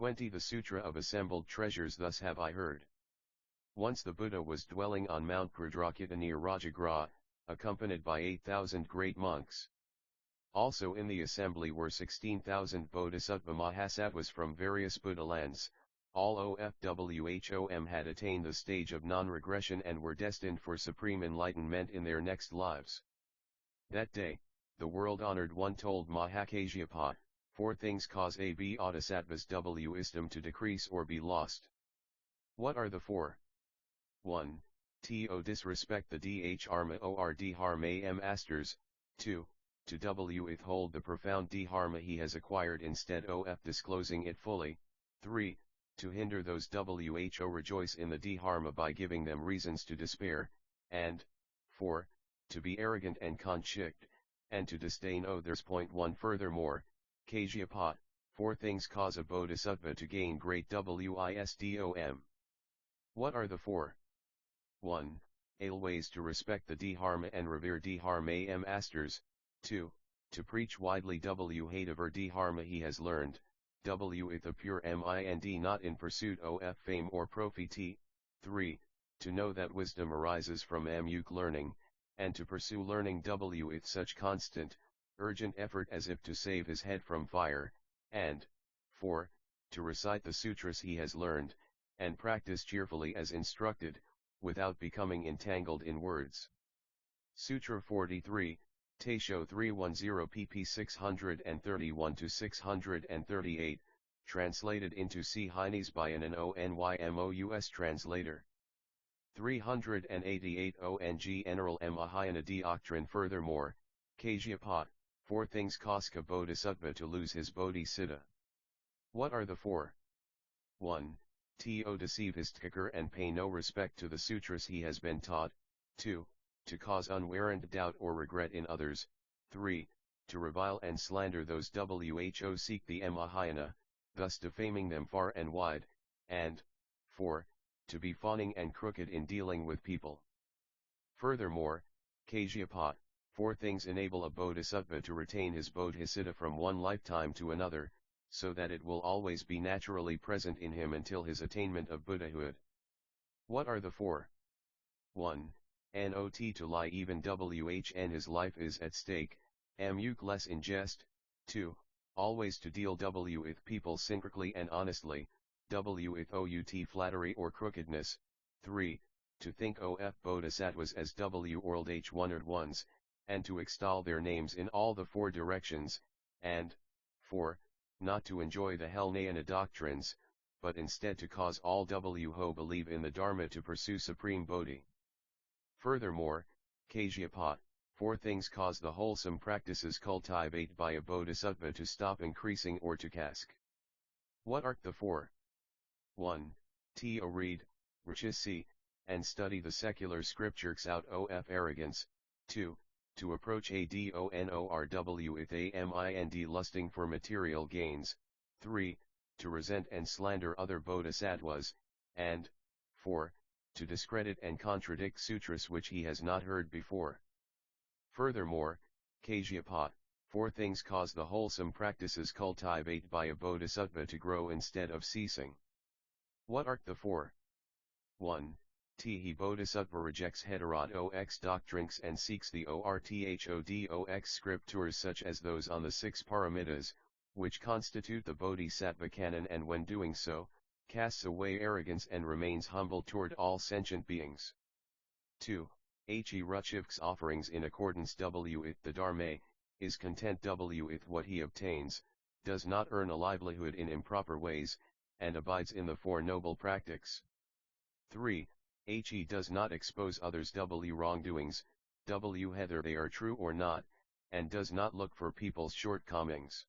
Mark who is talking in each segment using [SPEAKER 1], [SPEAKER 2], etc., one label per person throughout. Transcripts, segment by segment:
[SPEAKER 1] 20 The Sutra of Assembled Treasures. Thus have I heard. Once the Buddha was dwelling on Mount Pradrakita near Rajagraha, accompanied by 8,000 great monks. Also in the assembly were 16,000 Bodhisattva Mahasattvas from various Buddha lands. All OFWHOM had attained the stage of non-regression and were destined for supreme enlightenment in their next lives. That day, the world-honored one told Mahakasyapa, 4 things cause a bodhisattva's wisdom to decrease or be lost. What are the 4? 1. To disrespect the dharma or dharma masters. 2. To withhold the profound dharma he has acquired instead of disclosing it fully. 3. To hinder those who rejoice in the dharma by giving them reasons to despair. And 4. To be arrogant and conceit, and to disdain others. 1 Furthermore, Kasyapa, 4 things cause a bodhisattva to gain great wisdom. What are the 4? 1. Always to respect the dharma and revere dharma masters. 2. To preach widely whatever dharma he has learned, with a pure mind, not in pursuit of fame or profit. 3. To know that wisdom arises from learning, and to pursue learning with such constant, urgent effort as if to save his head from fire. And 4. To recite the sutras he has learned, and practice cheerfully as instructed, without becoming entangled in words. Sutra 43, Taisho 310 pp 631-638, translated into Chinese by an Onymous translator. 388 ONG General Mahayana Doctrine. Furthermore, Kasyapa, 4 things cause a bodhisattva to lose his bodhicitta. What are the 4? 1. To deceive his tkar and pay no respect to the sutras he has been taught. 2. To cause unwarranted doubt or regret in others. 3. To revile and slander those who seek the Mahayana, thus defaming them far and wide. And 4. To be fawning and crooked in dealing with people. Furthermore, Kasyapa, 4 things enable a bodhisattva to retain his bodhicitta from one lifetime to another, so that it will always be naturally present in him until his attainment of Buddhahood. What are the 4? 1. Not to lie even whn his life is at stake, less in jest. 2. Always to deal with people syncretically and honestly, without flattery or crookedness. 3. To think of bodhisattvas as world honored ones, and to extol their names in all the 4 directions. And 4. Not to enjoy the Helnayana doctrines, but instead to cause all who believe in the Dharma to pursue supreme bodhi. Furthermore, Kasyapa, 4 things cause the wholesome practices cultivated by a bodhisattva to stop increasing or to cask. What are the 4? 1. To read, recite, and study the secular scriptures out of arrogance. 2. To approach a donorw with a mind lusting for material gains. 3. To resent and slander other bodhisattvas. And 4. To discredit and contradict sutras which he has not heard before. Furthermore, Kasyapa, 4 things cause the wholesome practices cultivated by a bodhisattva to grow instead of ceasing. What are the 4? 1. He bodhisattva rejects heterodox doctrines and seeks the orthodox scriptures such as those on the 6 paramitas, which constitute the bodhisattva canon, and when doing so, casts away arrogance and remains humble toward all sentient beings. 2. He ruchivks offerings in accordance with the Dharma, is content with what he obtains, does not earn a livelihood in improper ways, and abides in the 4 noble practices. 3. He does not expose others' wrongdoings, whether they are true or not, and does not look for people's shortcomings.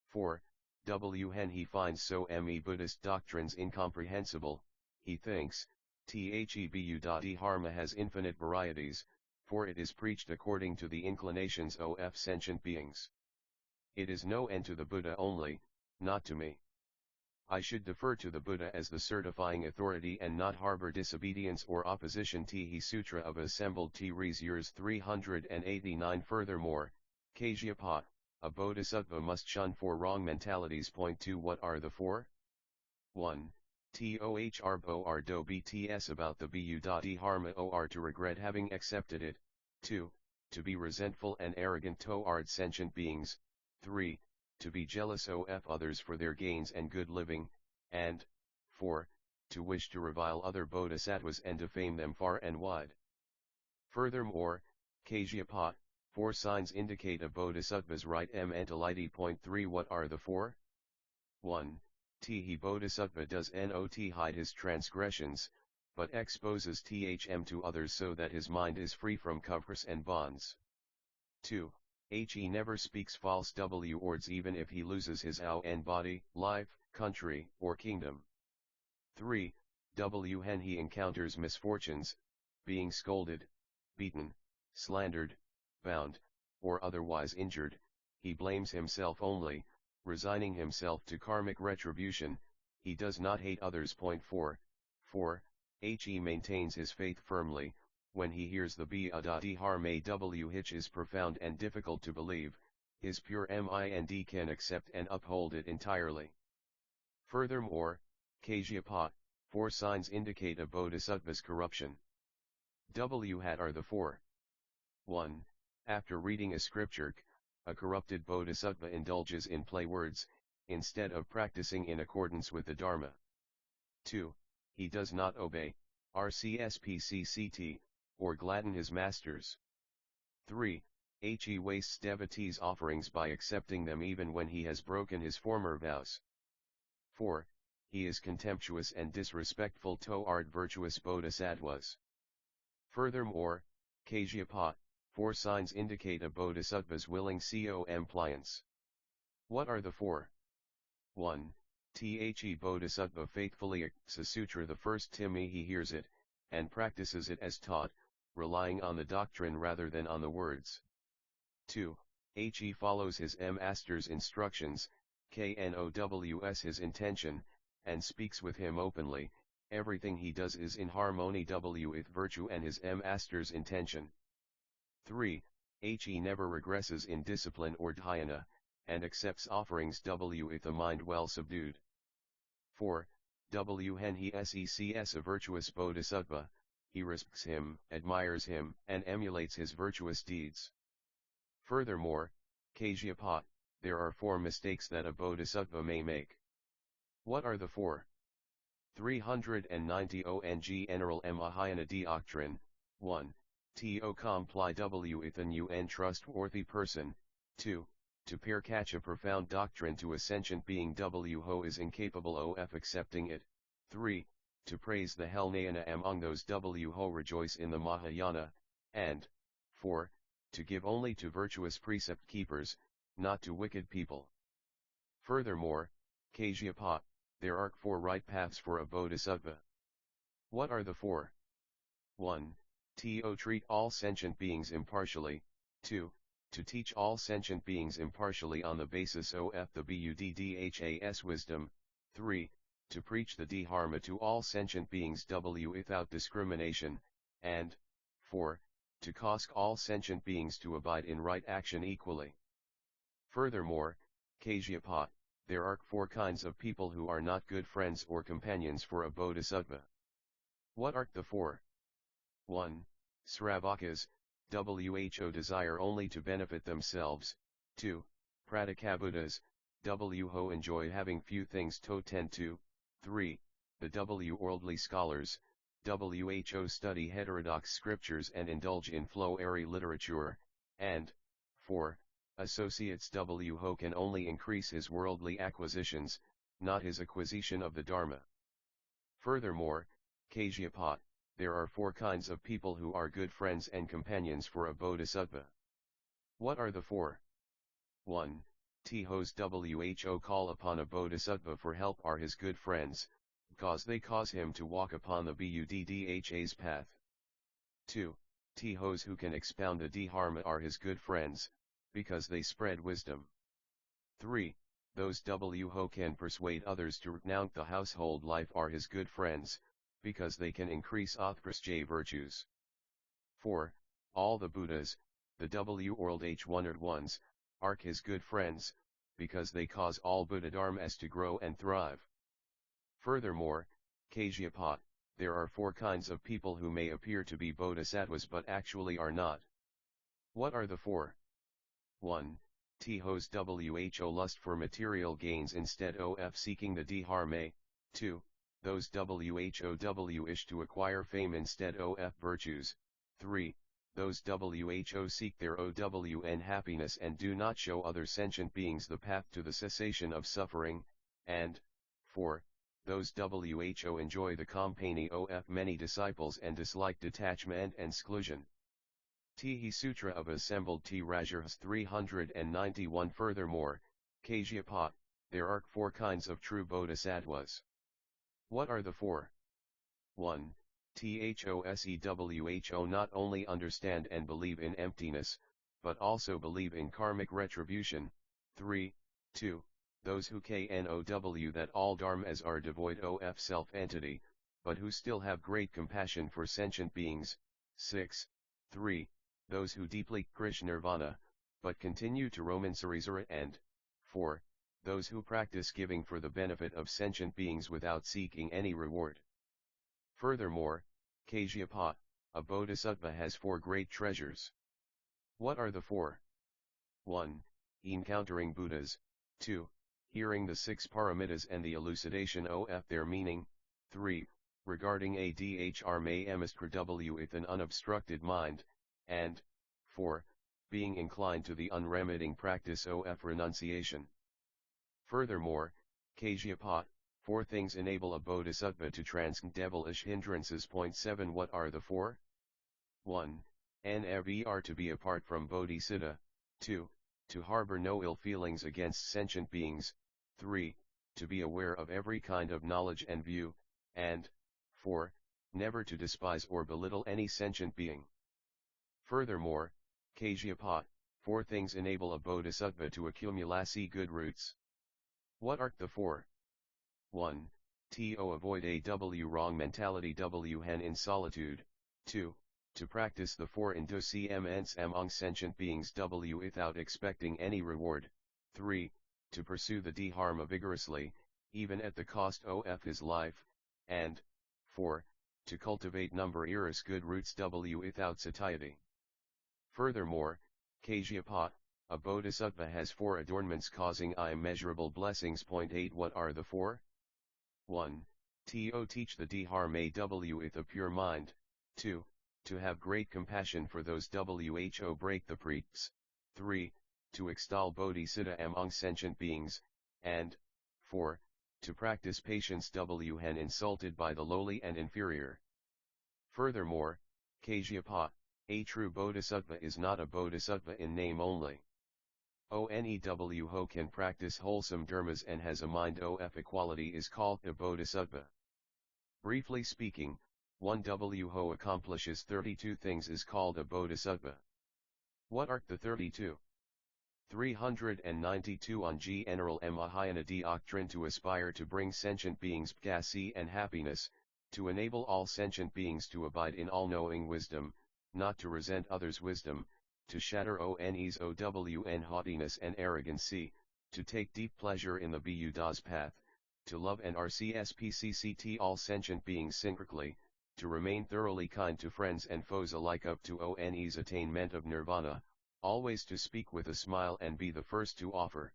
[SPEAKER 1] 4. When he finds so many Buddhist doctrines incomprehensible, he thinks, Dharma has infinite varieties, for it is preached according to the inclinations of sentient beings. It is no end to the Buddha only, not to me. I should defer to the Buddha as the certifying authority and not harbor disobedience or opposition. He Sutra of Assembled Trees years 389. Furthermore, Kasyapa, a bodhisattva must shun 4 wrong mentalities. 2. What are the 4? 1. Tohr bo ar do bts about the bu.dharma or to regret having accepted it. 2. To be resentful and arrogant toward sentient beings. 3. To be jealous of others for their gains and good living. And 4. To wish to revile other bodhisattvas and defame them far and wide. Furthermore, Kasyapa, 4 signs indicate a bodhisattva's right mentality. Point 3. What are the 4? 1. He bodhisattva does not hide his transgressions, but exposes them to others so that his mind is free from covers and bonds. 2. He never speaks false words even if he loses his and body, life, country, or kingdom. 3. When he encounters misfortunes, being scolded, beaten, slandered, bound, or otherwise injured, he blames himself only, resigning himself to karmic retribution. He does not hate others. Point 4. He maintains his faith firmly. When he hears the Dharma which is profound and difficult to believe, his pure mind can accept and uphold it entirely. Furthermore, Kasyapa, 4 signs indicate a bodhisattva's corruption. What are the 4? 1. After reading a scripture, a corrupted bodhisattva indulges in play words, instead of practicing in accordance with the Dharma. 2. He does not obey, rcspcct, or gladden his masters. 3. He wastes devotees' offerings by accepting them even when he has broken his former vows. 4. He is contemptuous and disrespectful toward virtuous bodhisattvas. Furthermore, Kasyapa, 4 signs indicate a bodhisattva's willing compliance. What are the 4? 1. The bodhisattva faithfully accepts a sutra the first time he hears it, and practices it as taught, relying on the doctrine rather than on the words. 2. He follows his master's instructions, knows his intention, and speaks with him openly. Everything he does is in harmony with virtue and his master's intention. 3. He never regresses in discipline or dhyana, and accepts offerings with a mind well subdued. 4. When he sees a virtuous bodhisattva, he respects him, admires him, and emulates his virtuous deeds. Furthermore, Kasyapa, there are 4 mistakes that a bodhisattva may make. What are the 4? 390 ONG General Mahayana Doctrine. 1. To comply with a new and trustworthy person. 2. To catch a profound doctrine to a sentient being who is incapable of accepting it. 3. To praise the Helnayana among those who rejoice in the Mahayana. And 4. To give only to virtuous precept keepers, not to wicked people. Furthermore, Kasyapa, there are 4 right paths for a bodhisattva. What are the 4? 1. To treat all sentient beings impartially. 2. To teach all sentient beings impartially on the basis of the Buddha's wisdom. 3. To preach the Dharma to all sentient beings without discrimination. And 4. To cause all sentient beings to abide in right action equally. Furthermore, Kasyapa, there are 4 kinds of people who are not good friends or companions for a bodhisattva. What are the 4? 1. Sravakas, who desire only to benefit themselves. 2. Pratikabuddhas, who enjoy having few things to tend to. 3. The worldly scholars, who study heterodox scriptures and indulge in flowery literature. And 4. Associates who can only increase his worldly acquisitions, not his acquisition of the Dharma. Furthermore, Kasyapa, there are 4 kinds of people who are good friends and companions for a bodhisattva. What are the 4? 1. Those who call upon a bodhisattva for help are his good friends, because they cause him to walk upon the Buddha's path. 2. Those who can expound the Dharma are his good friends, because they spread wisdom. 3. Those who can persuade others to renounce the household life are his good friends, because they can increase authprasya virtues. 4. All the Buddhas, the world H100 ones, are his good friends, because they cause all Buddha dharmas to grow and thrive. Furthermore, Kasyapa, there are 4 kinds of people who may appear to be bodhisattvas but actually are not. What are the 4? 1. Thos who lust for material gains instead of seeking the dharma. 2. Those who wish to acquire fame instead of virtues. 3. Those who seek their own happiness and do not show other sentient beings the path to the cessation of suffering. And 4. Those who enjoy the company of many disciples and dislike detachment and exclusion. Tihi Sutra of Assembled T. Rajahs 391. Furthermore, Kasyapa, there are 4 kinds of true bodhisattvas. What are the 4? 1. Thosewho not only understand and believe in emptiness, but also believe in karmic retribution. 3. 2. Those who know that all dharmas are devoid of self-entity, but who still have great compassion for sentient beings. 6. 3. Those who deeply krish nirvana, but continue to romancerizera. And 4. Those who practice giving for the benefit of sentient beings without seeking any reward. Furthermore, Kasyapa, a bodhisattva has 4 great treasures. What are the 4? 1. Encountering Buddhas. 2. Hearing the 6 paramitas and the elucidation of their meaning. 3. Regarding adhrma with an unobstructed mind. And 4. Being inclined to the unremitting practice of renunciation. Furthermore, Kasyapa, 4 things enable a bodhisattva to transcend devilish hindrances. 7. What are the 4? 1. Never to be apart from bodhicitta. 2. To harbor no ill feelings against sentient beings. 3. To be aware of every kind of knowledge and view. And 4. Never to despise or belittle any sentient being. Furthermore, Kasyapa, 4 things enable a bodhisattva to accumulate good roots. What are the 4? 1. To avoid a wrong mentality hen in solitude. 2. To practice the 4 indocements among sentient beings without expecting any reward. 3. To pursue the dharma vigorously, even at the cost of his life. And 4. To cultivate numerous good roots without satiety. Furthermore, Kasyapa, a bodhisattva has 4 adornments causing immeasurable blessings. 8. What are the 4? 1. To teach the dharma with a pure mind. 2. To have great compassion for those who break the precepts. 3. To extol bodhicitta among sentient beings. And 4. To practice patience when insulted by the lowly and inferior. Furthermore, Kasyapa, a true bodhisattva is not a bodhisattva in name only. Onew who can practice wholesome dharmas and has a mind of equality is called a bodhisattva. Briefly speaking, one who accomplishes 32 things is called a bodhisattva. What are the 32? 392 on General Mahayana doctrine. To aspire to bring sentient beings pkasi and happiness, to enable all sentient beings to abide in all-knowing wisdom, not to resent others' wisdom, to shatter one's haughtiness and arrogancy, to take deep pleasure in the Buddha's path, to love and rcspcct all sentient beings synchrically, to remain thoroughly kind to friends and foes alike up to one's attainment of nirvana, always to speak with a smile and be the first to offer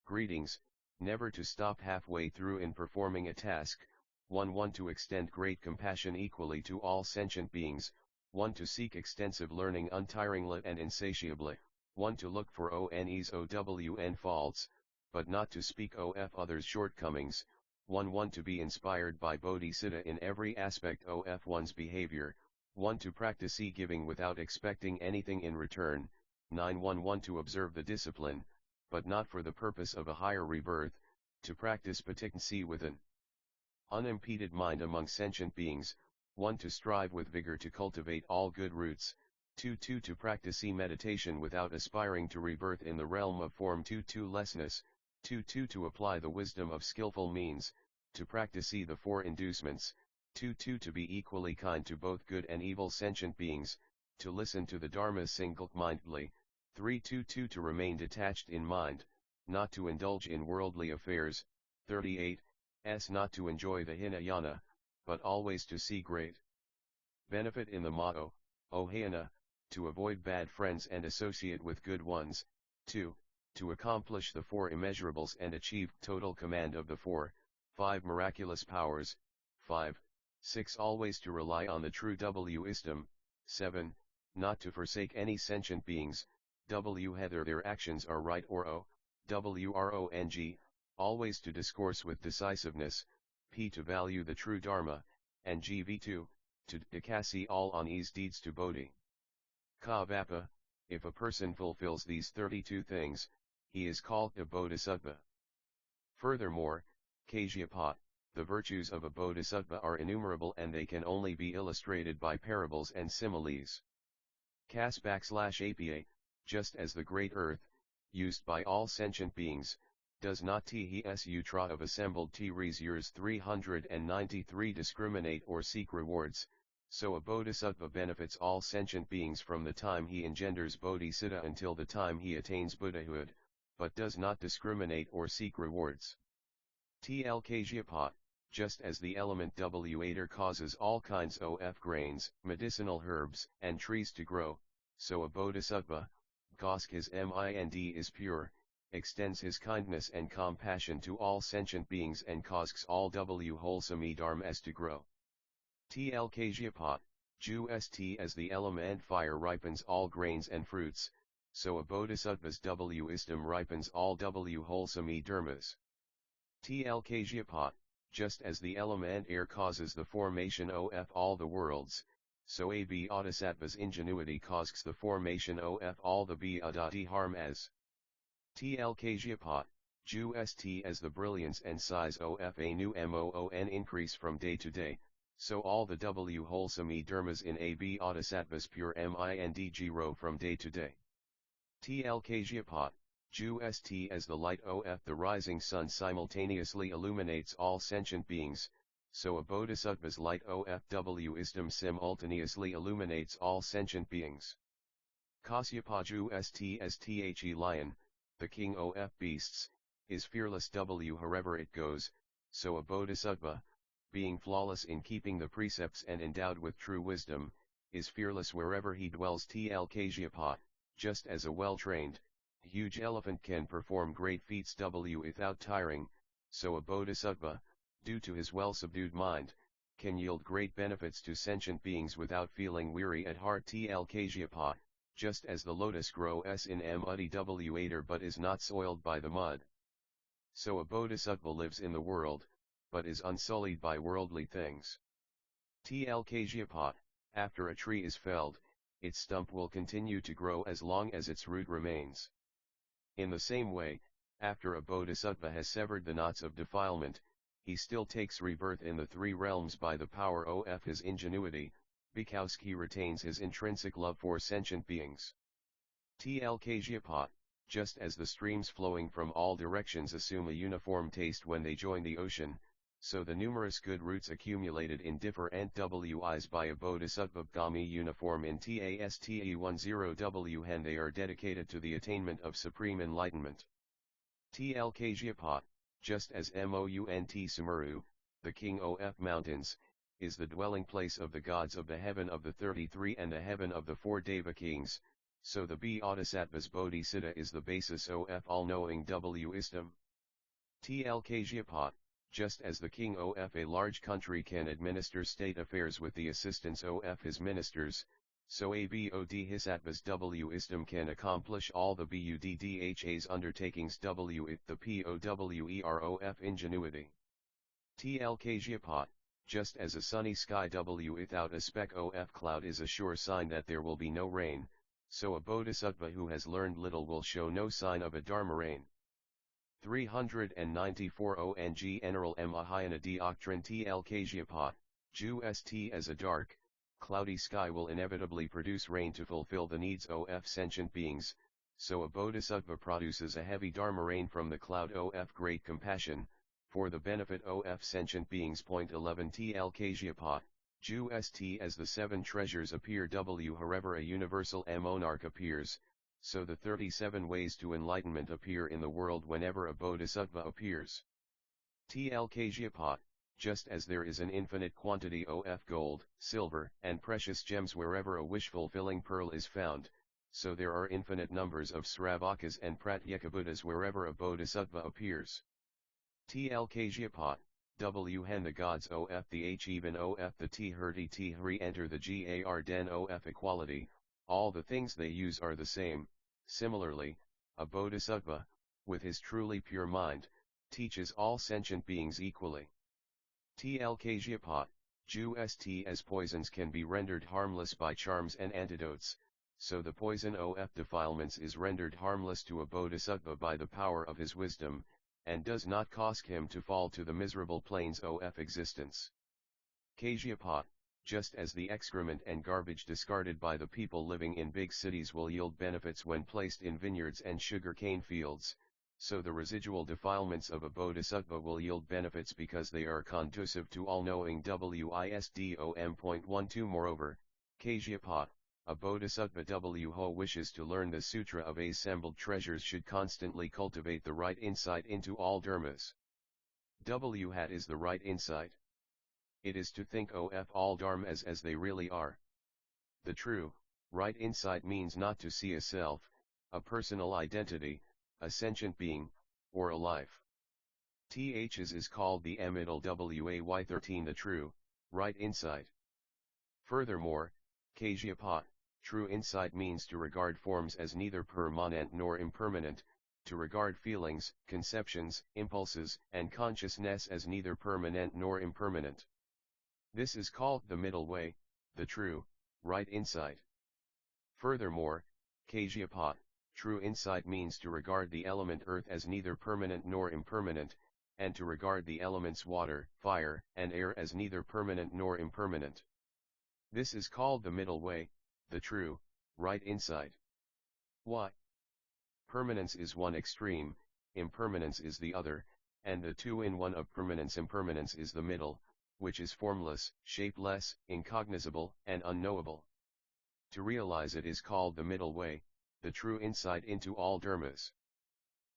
[SPEAKER 1] greetings, never to stop halfway through in performing a task. 1. To extend great compassion equally to all sentient beings. 1. To seek extensive learning untiringly and insatiably. 1. To look for one's own faults, but not to speak of others' shortcomings. 1. To be inspired by bodhicitta in every aspect of one's behavior. 1. To practice giving without expecting anything in return. 9. To observe the discipline, but not for the purpose of a higher rebirth, to practice patience with an unimpeded mind among sentient beings. 1. To strive with vigor to cultivate all good roots. 2. To practice meditation without aspiring to rebirth in the realm of form. 2. Lessness. 2. To apply the wisdom of skillful means, to practice the 4 inducements. 2. To be equally kind to both good and evil sentient beings, to listen to the Dharma single-mindedly. 3. To remain detached in mind, not to indulge in worldly affairs. 38. not to enjoy the Hinayana, but always to see great benefit in the motto, O Hayana, to avoid bad friends and associate with good ones. 2. To accomplish the 4 immeasurables and achieve total command of the 4, 5 miraculous powers. 5. 6. Always to rely on the true wisdom. 7. Not to forsake any sentient beings, whether their actions are right or wrong, always to discourse with decisiveness, p. to value the true Dharma, and gv2, to decasi all on ease deeds to Bodhi. Kasyapa, if a person fulfills these 32 things, he is called a bodhisattva. Furthermore, Kasyapa, the virtues of a bodhisattva are innumerable and they can only be illustrated by parables and similes. Kas/apa, just as the great earth, used by all sentient beings, does not tes utra of assembled T's years 393 discriminate or seek rewards, so a bodhisattva benefits all sentient beings from the time he engenders bodhisattva until the time he attains Buddhahood, but does not discriminate or seek rewards. Tl Kasyapa, just as the element water causes all kinds of grains, medicinal herbs, and trees to grow, so a bodhisattva, because his mind is pure, extends his kindness and compassion to all sentient beings and causes all wholesome dharmas to grow. Tl Kasyapa, just as the element fire ripens all grains and fruits, so a bodhisattva's wisdom ripens all wholesome dharmas. Tl Kasyapa, just as the element air causes the formation of all the worlds, so a bodhisattva's ingenuity causes the formation of all the dharmas. Tl Kasyapa, just as the brilliance and size of a new moon increase from day to day, so all the wholesome dharmas in a bodhisattva's pure mind grow from day to day. Tl Kasyapa, just as the light of the rising sun simultaneously illuminates all sentient beings, so a bodhisattva's light of wisdom simultaneously illuminates all sentient beings. Kasyapa just the lion, the king of beasts, is fearless wherever it goes, so a bodhisattva, being flawless in keeping the precepts and endowed with true wisdom, is fearless wherever he dwells. Tl Kasyapa, just as a well-trained, huge elephant can perform great feats without tiring, so a bodhisattva, due to his well-subdued mind, can yield great benefits to sentient beings without feeling weary at heart. Tl Kasyapa, just as the lotus grows in muddy water but is not soiled by the mud, so a bodhisattva lives in the world, but is unsullied by worldly things. Tl Kasyapa, after a tree is felled, its stump will continue to grow as long as its root remains. In the same way, after a bodhisattva has severed the knots of defilement, he still takes rebirth in the 3 realms by the power of his ingenuity, because he retains his intrinsic love for sentient beings. Tl Kasyapa, just as the streams flowing from all directions assume a uniform taste when they join the ocean, so the numerous good roots accumulated in different Ws by a bodhisattva become uniform in Taste10 when they are dedicated to the attainment of supreme enlightenment. Tl Kasyapa, just as Mount Sumeru, the king of mountains, is the dwelling place of the gods of the heaven of the 33 and the heaven of the 4 Deva kings, so the bodhisattva's bodhisattva is the basis of all-knowing wisdom. Tl Kasyapa, just as the king of a large country can administer state affairs with the assistance of his ministers, so a bodhisattva's wisdom can accomplish all the buddha's undertakings with the power ingenuity. Tl Kasyapa, just as a sunny sky without a speck of cloud is a sure sign that there will be no rain, so a bodhisattva who has learned little will show no sign of a dharma rain. 394 ONG General Mahayana Doctrine. Tl Kasyapa, just as a dark, cloudy sky will inevitably produce rain to fulfill the needs of sentient beings, so a bodhisattva produces a heavy dharma rain from the cloud of great compassion, for the benefit of sentient beings. 11 Tl Kasyapa, just as the 7 treasures appear wherever a universal monarch appears, so the 37 ways to enlightenment appear in the world whenever a bodhisattva appears. TL Kasyapa, just as there is an infinite quantity of gold, silver, and precious gems wherever a wish-fulfilling pearl is found, so there are infinite numbers of Sravakas and Pratyekabuddhas wherever a bodhisattva appears. TL Kasyapa, W hen the gods of the H even of the T hurti T hri enter the GAR den of equality, all the things they use are the same. Similarly, a bodhisattva, with his truly pure mind, teaches all sentient beings equally. TL Kasyapa, just as poisons can be rendered harmless by charms and antidotes, so the poison of defilements is rendered harmless to a bodhisattva by the power of his wisdom, and does not cause him to fall to the miserable plains of existence. Kasyapa, just as the excrement and garbage discarded by the people living in big cities will yield benefits when placed in vineyards and sugarcane fields, so the residual defilements of a bodhisattva will yield benefits because they are conducive to all-knowing wisdom.12. Moreover, Kasyapa, a bodhisattva who wishes to learn the Sutra of assembled treasures should constantly cultivate the right insight into all dharmas. Hat is the right insight. It is to think of all dharmas as they really are. The true, right insight means not to see a self, a personal identity, a sentient being, or a life. Ths is called the amital way 13 the true, right insight. Furthermore, Kasyapa, true insight means to regard forms as neither permanent nor impermanent, to regard feelings, conceptions, impulses, and consciousness as neither permanent nor impermanent. This is called the middle way, the true, right insight. Furthermore, Kasyapa, true insight means to regard the element earth as neither permanent nor impermanent, and to regard the elements water, fire, and air as neither permanent nor impermanent. This is called the middle way, the true, right insight. Why? Permanence is one extreme, impermanence is the other, and the two-in-one of permanence-impermanence is the middle, which is formless, shapeless, incognizable, and unknowable. To realize it is called the middle way, the true insight into all dharmas.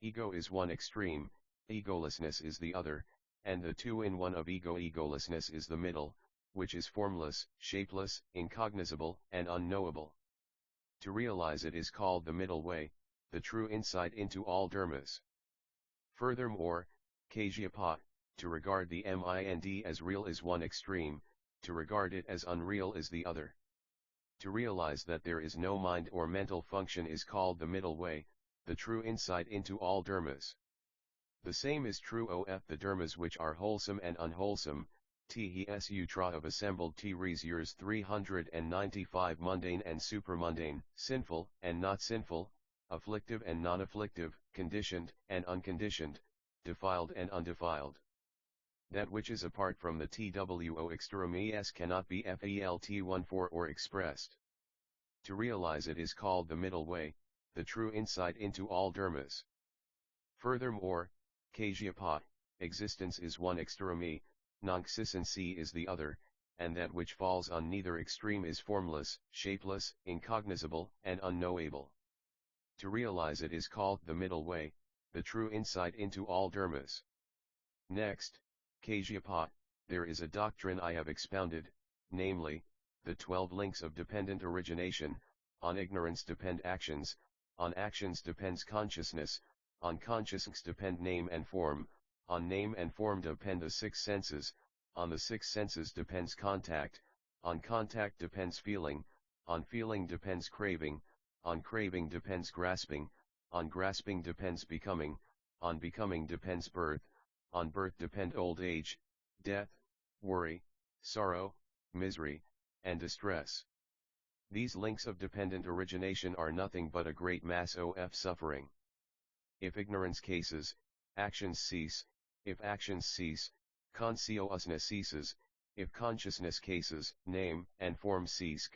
[SPEAKER 1] Ego is one extreme, egolessness is the other, and the two-in-one of egolessness is the middle, which is formless, shapeless, incognizable, and unknowable. To realize it is called the middle way, the true insight into all dharmas. Furthermore, Kasyapa, to regard the mind as real is one extreme, to regard it as unreal is the other. To realize that there is no mind or mental function is called the middle way, the true insight into all dharmas. The same is true of the dharmas which are wholesome and unwholesome, Sutra of assembled years 395 mundane and supramundane, sinful and not sinful, afflictive and non-afflictive, conditioned and unconditioned, defiled and undefiled. That which is apart from the TWO extremes cannot be felt 14 or expressed. To realize it is called the middle way, the true insight into all dharmas. Furthermore, Kasyapa, existence is one extreme, non-existency is the other, and that which falls on neither extreme is formless, shapeless, incognizable, and unknowable. To realize it is called the middle way, the true insight into all dharmas. Next, Kasyapa, there is a doctrine I have expounded, namely, the 12 links of dependent origination. On ignorance depend actions, on actions depends consciousness, on consciousness depend name and form, on name and form depend the 6 senses, on the 6 senses depends contact, on contact depends feeling, on feeling depends craving, on craving depends grasping, on grasping depends becoming, on becoming depends birth, on birth depend old age, death, worry, sorrow, misery, and distress. These links of dependent origination are nothing but a great mass of suffering. If ignorance ceases, actions cease, if actions cease, consciousness ceases, if consciousness ceases, name and form cease,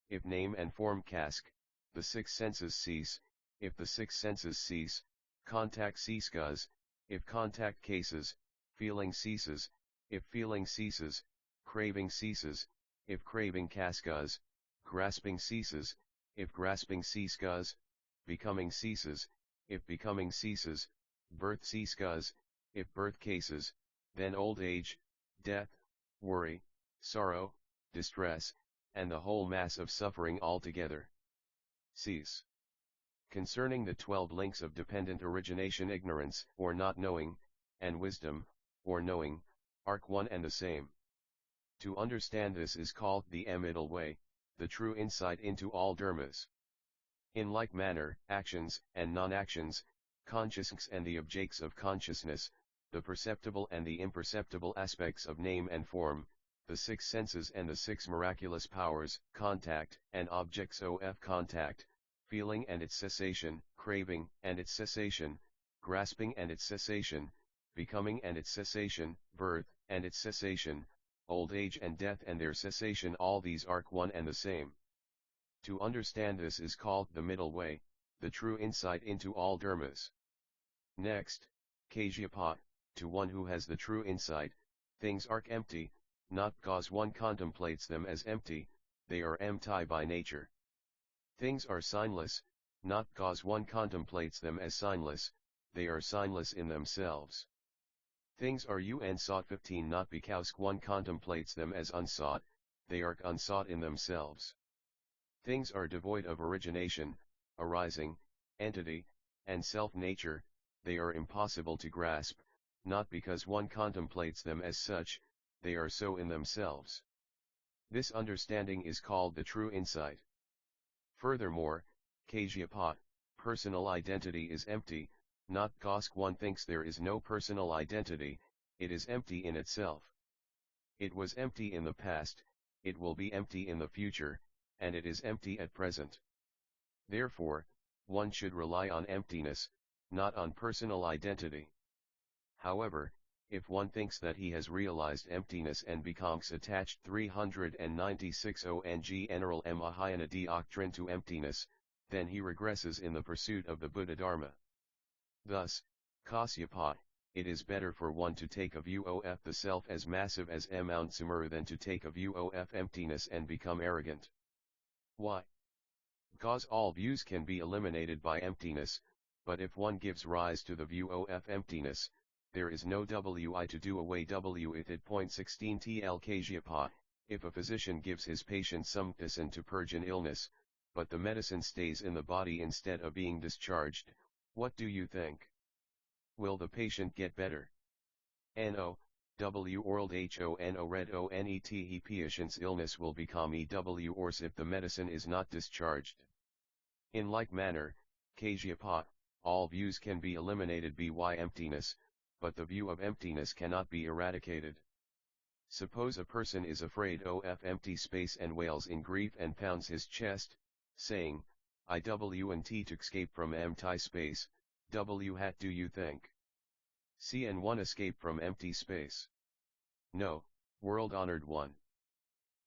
[SPEAKER 1] if name and form cask, the 6 senses cease, if the 6 senses cease, contact ceases, if contact ceases, feeling ceases, if feeling ceases, craving ceases, if craving cascas, grasping ceases, if grasping ceases, becoming ceases, if becoming ceases, birth ceases, if birth ceases, then old age, death, worry, sorrow, distress, and the whole mass of suffering altogether cease. Concerning the 12 links of dependent origination, ignorance, or not knowing, and wisdom, or knowing, are one and the same. To understand this is called the middle way, the true insight into all dharmas. In like manner, actions and non-actions, consciousness and the objects of consciousness, the perceptible and the imperceptible aspects of name and form, the 6 senses and the 6 miraculous powers, contact and objects of contact, feeling and its cessation, craving and its cessation, grasping and its cessation, becoming and its cessation, birth and its cessation, old age and death and their cessation, all these are one and the same. To understand this is called the middle way, the true insight into all dharmas. Next, Kasyapa, to one who has the true insight, things are empty, not because one contemplates them as empty, they are empty by nature. Things are signless, not because one contemplates them as signless, they are signless in themselves. Things are unsought 15 not because one contemplates them as unsought, they are unsought in themselves. Things are devoid of origination, arising, entity, and self-nature, they are impossible to grasp, not because one contemplates them as such, they are so in themselves. This understanding is called the true insight. Furthermore, Kasyapa, personal identity is empty, not because one thinks there is no personal identity, it is empty in itself. It was empty in the past, it will be empty in the future, and it is empty at present. Therefore, one should rely on emptiness, not on personal identity. However, if one thinks that he has realized emptiness and becomes attached 396 ONG General Mahayana doctrine to emptiness, then he regresses in the pursuit of the Buddha Dharma. Thus, Kasyapa, it is better for one to take a view of the self as massive as Mount Sumer than to take a view of emptiness and become arrogant. Why? Because all views can be eliminated by emptiness, but if one gives rise to the view of emptiness, there is no wi to do away with it. Point 16 TL Kasyapa, if a physician gives his patient some medicine to purge an illness, but the medicine stays in the body instead of being discharged, what do you think? Will the patient get better? No, world HONO red ONET he patient's illness will become worse if the medicine is not discharged. In like manner, Kasyapa, all views can be eliminated by emptiness, but the view of emptiness cannot be eradicated. Suppose a person is afraid of empty space and wails in grief and pounds his chest, saying, I want to escape from empty space, hat do you think? And one escape from empty space? No, world honored one.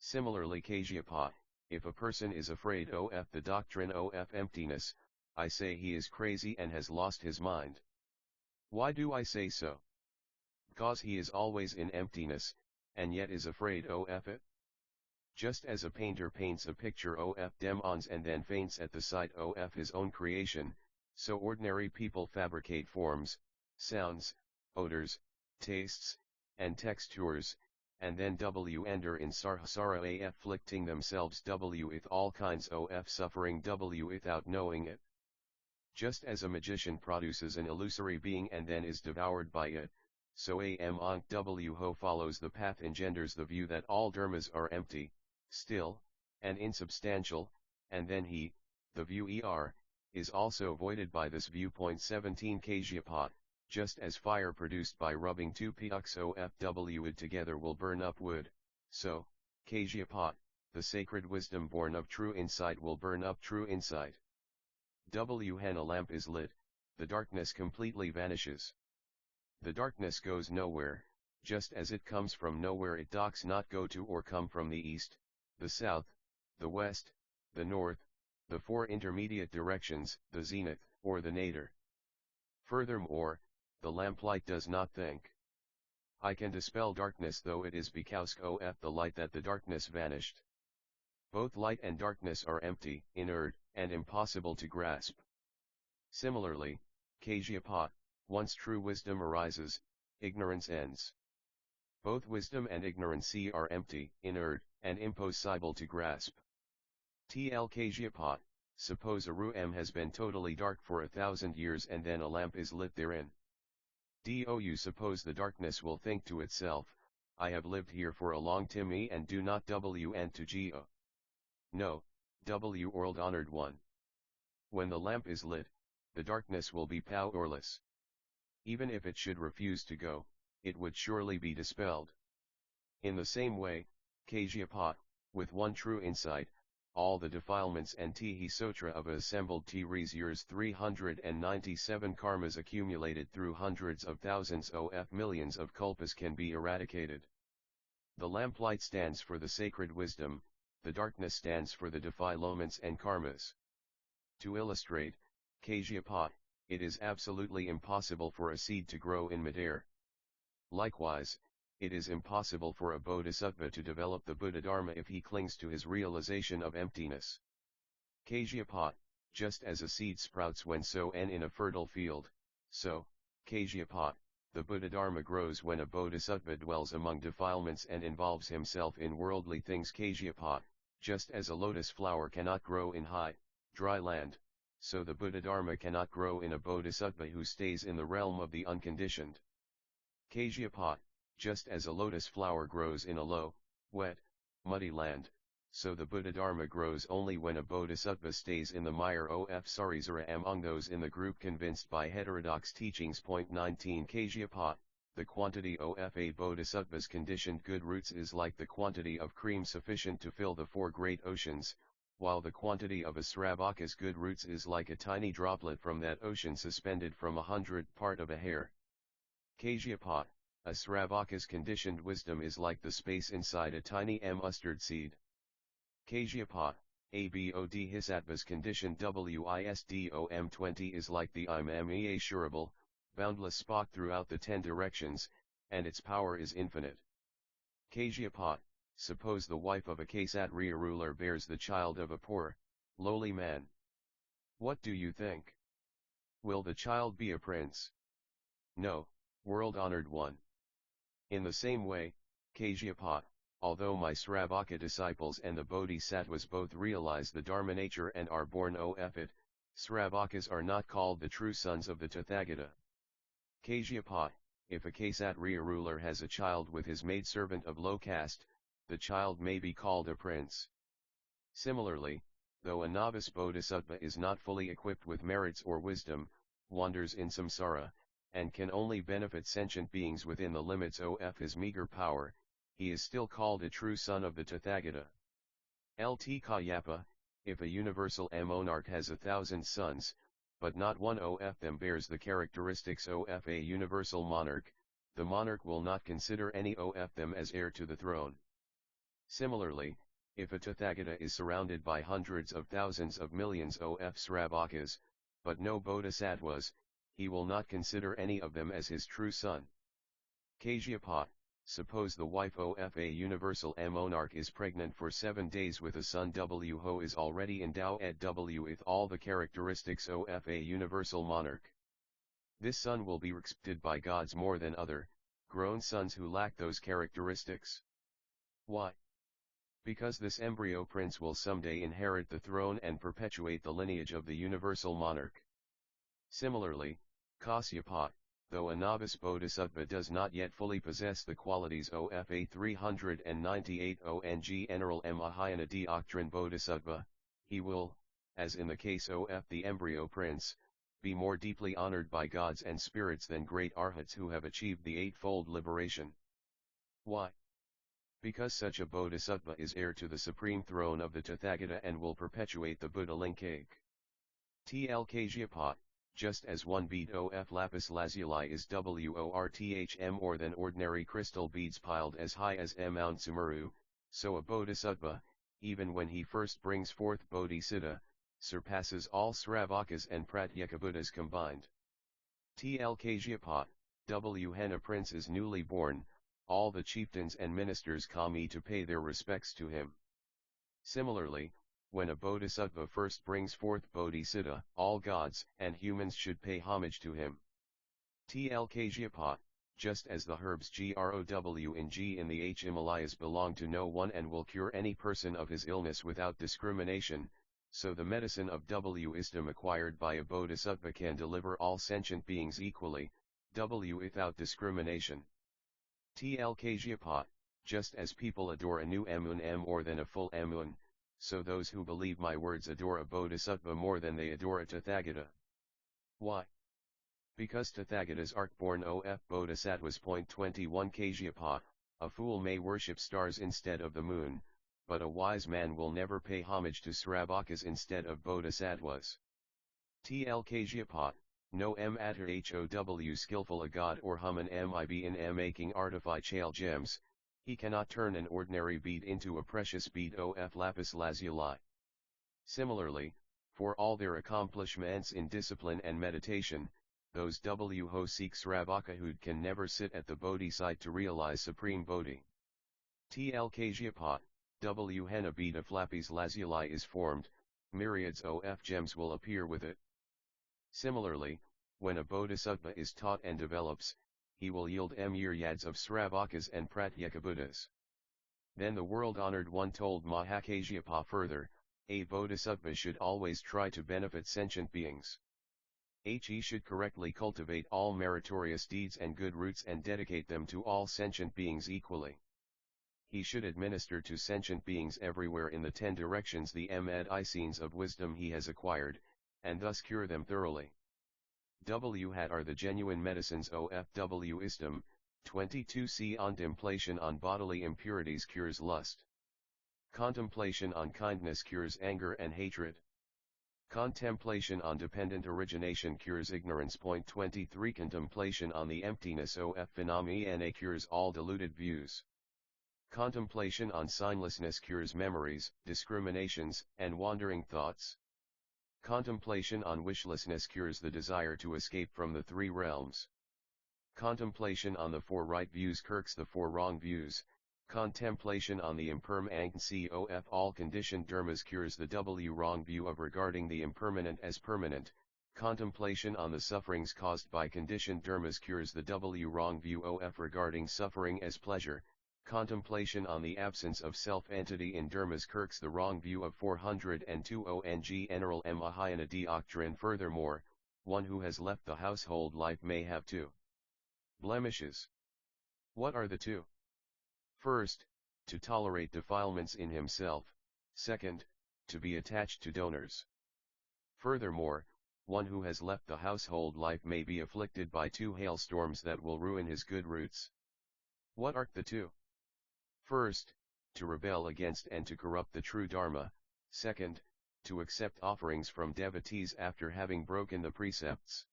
[SPEAKER 1] Similarly Kasyapa, if a person is afraid of the doctrine of emptiness, I say he is crazy and has lost his mind. Why do I say so? Because he is always in emptiness, and yet is afraid of it. Just as a painter paints a picture of demons and then faints at the sight of his own creation, so ordinary people fabricate forms, sounds, odors, tastes, and textures, and then enter in sorrow afflicting themselves with all kinds of suffering without knowing it. Just as a magician produces an illusory being and then is devoured by it, so Ankh Ho follows the path engenders the view that all dharmas are empty, still, and insubstantial, and then he, the view is also voided by this viewpoint. 17 Kasyapa, just as fire produced by rubbing two pieces of wood together will burn up wood, so, Kasyapa, the sacred wisdom born of true insight will burn up true insight. When a lamp is lit, the darkness completely vanishes. The darkness goes nowhere, just as it comes from nowhere. It does not go to or come from the east, the south, the west, the north, the 4 intermediate directions, the zenith, or the nadir. Furthermore, the lamplight does not think, I can dispel darkness, though it is because of the light that the darkness vanished. Both light and darkness are empty, inert, and impossible to grasp. Similarly, Kasyapa, once true wisdom arises, ignorance ends. Both wisdom and ignorancy are empty, inert, and impossible to grasp. Tl Kasyapa, suppose a room has been totally dark for 1,000 years and then a lamp is lit therein. Do suppose the darkness will think to itself, I have lived here for a long time and do not want to go? No, world honored one. When the lamp is lit, the darkness will be powerless. Even if it should refuse to go, it would surely be dispelled. In the same way, Kasyapa, with one true insight, all the defilements and Sutra of assembled years 397 karmas accumulated through hundreds of thousands of millions of kalpas can be eradicated. The lamplight stands for the sacred wisdom, the darkness stands for the defilements and karmas. To illustrate, Kasyapa, it is absolutely impossible for a seed to grow in midair. Likewise, it is impossible for a bodhisattva to develop the Buddha Dharma if he clings to his realization of emptiness. Kasyapa, just as a seed sprouts when sown in a fertile field, so, Kasyapa, the Buddha Dharma grows when a bodhisattva dwells among defilements and involves himself in worldly things. Kasyapa, just as a lotus flower cannot grow in high, dry land, so the Buddha Dharma cannot grow in a bodhisattva who stays in the realm of the unconditioned. Kasyapa, just as a lotus flower grows in a low, wet, muddy land, so the Buddha Dharma grows only when a bodhisattva stays in the mire of Sarisara. Among those in the group convinced by heterodox teachings. Point 19 Kasyapa, the quantity of a bodhisattva's conditioned good roots is like the quantity of cream sufficient to fill the 4 great oceans, while the quantity of a Sravaka's good roots is like a tiny droplet from that ocean suspended from 100th part of a hair. Kasyapa, a Sravaka's conditioned wisdom is like the space inside a tiny mustard seed. Kasyapa, a bodhisattva's conditioned wisdom 20 is like the immeasurable, boundless spark throughout the 10 directions, and its power is infinite. Kasyapa, suppose the wife of a Kshatriya ruler bears the child of a poor, lowly man. What do you think? Will the child be a prince? No, world-honored one. In the same way, Kasyapa, although my Sravaka disciples and the Bodhisattvas both realize the Dharma nature and are born of it, Sravakas are not called the true sons of the Tathagata. Kasyapa, if a Kshatriya ruler has a child with his maidservant of low caste, the child may be called a prince. Similarly, though a novice bodhisattva is not fully equipped with merits or wisdom, wanders in samsara, and can only benefit sentient beings within the limits of his meager power, he is still called a true son of the Tathagata. Lt Kasyapa, if a universal monarch has 1,000 sons, but not one of them bears the characteristics of a universal monarch, the monarch will not consider any of them as heir to the throne. Similarly, if a Tathagata is surrounded by hundreds of thousands of millions of Sravakas, but no bodhisattvas, he will not consider any of them as his true son. Kasyapa, suppose the wife of a universal monarch is pregnant for 7 days with a son who is already endowed with all the characteristics of a universal monarch. This son will be respected by gods more than other, grown sons who lack those characteristics. Why? Because this embryo prince will someday inherit the throne and perpetuate the lineage of the universal monarch. Similarly, Kasyapa, though a novice bodhisattva does not yet fully possess the qualities of a 398 ONG General Mahayana doctrine bodhisattva, he will, as in the case of the embryo prince, be more deeply honored by gods and spirits than great arhats who have achieved the eightfold liberation. Why? Because such a bodhisattva is heir to the supreme throne of the Tathagata and will perpetuate the Buddha linkage. Tl Kasyapa, just as one bead of lapis lazuli is worth more than ordinary crystal beads piled as high as Mount Sumeru, so a bodhisattva, even when he first brings forth bodhicitta, surpasses all Sravakas and Pratyekabuddhas combined. Tl Kasyapa, when a prince is newly born, all the chieftains and ministers come to pay their respects to him. Similarly, when a bodhisattva first brings forth bodhicitta, all gods and humans should pay homage to him. Tl Kasyapa, just as the herbs GROW and G in the Himalayas belong to no one and will cure any person of his illness without discrimination, so the medicine of wisdom acquired by a bodhisattva can deliver all sentient beings equally, without discrimination. TL Kasyapa, just as people adore a new Amun more than a full Amun, so those who believe my words adore a bodhisattva more than they adore a Tathagata. Why? Because Tathagatas are born of bodhisattvas. 21 Kasyapa, a fool may worship stars instead of the moon, but a wise man will never pay homage to Sravakas instead of bodhisattvas. TL Kasyapa, no matter how skillful a god or human might be in making artificial gems, he cannot turn an ordinary bead into a precious bead of lapis lazuli. Similarly, for all their accomplishments in discipline and meditation, those who seek Sravakahood can never sit at the Bodhi side to realize supreme Bodhi. TL Kasyapa, when a bead of lapis lazuli is formed, myriads of gems will appear with it. Similarly, when a bodhisattva is taught and develops, he will yield myriads of Sravakas and Pratyekabuddhas. Then the world-honored one told Mahakasyapa further, a bodhisattva should always try to benefit sentient beings. He should correctly cultivate all meritorious deeds and good roots and dedicate them to all sentient beings equally. He should administer to sentient beings everywhere in the 10 directions the medicines of wisdom he has acquired, and thus cure them thoroughly. Are the genuine medicines of wisdom. 22c Contemplation on bodily impurities cures lust. Contemplation on kindness cures anger and hatred. Contemplation on dependent origination cures ignorance. 23 Contemplation on the emptiness of phenomena cures all deluded views. Contemplation on signlessness cures memories, discriminations, and wandering thoughts. Contemplation on wishlessness cures the desire to escape from the 3 realms. Contemplation on the 4 right views cures the 4 wrong views. Contemplation on the impermanency of all conditioned dharmas cures the wrong view of regarding the impermanent as permanent. Contemplation on the sufferings caused by conditioned dharmas cures the wrong view of regarding suffering as pleasure. Contemplation on the absence of self-entity in dharmas cures the wrong view of 402 ONG General Mahayana doctrine. Furthermore, one who has left the household life may have 2 blemishes. What are the 2? First, to tolerate defilements in himself, second, to be attached to donors. Furthermore, one who has left the household life may be afflicted by 2 hailstorms that will ruin his good roots. What are the 2? First, to rebel against and to corrupt the true Dharma, second, to accept offerings from devotees after having broken the precepts.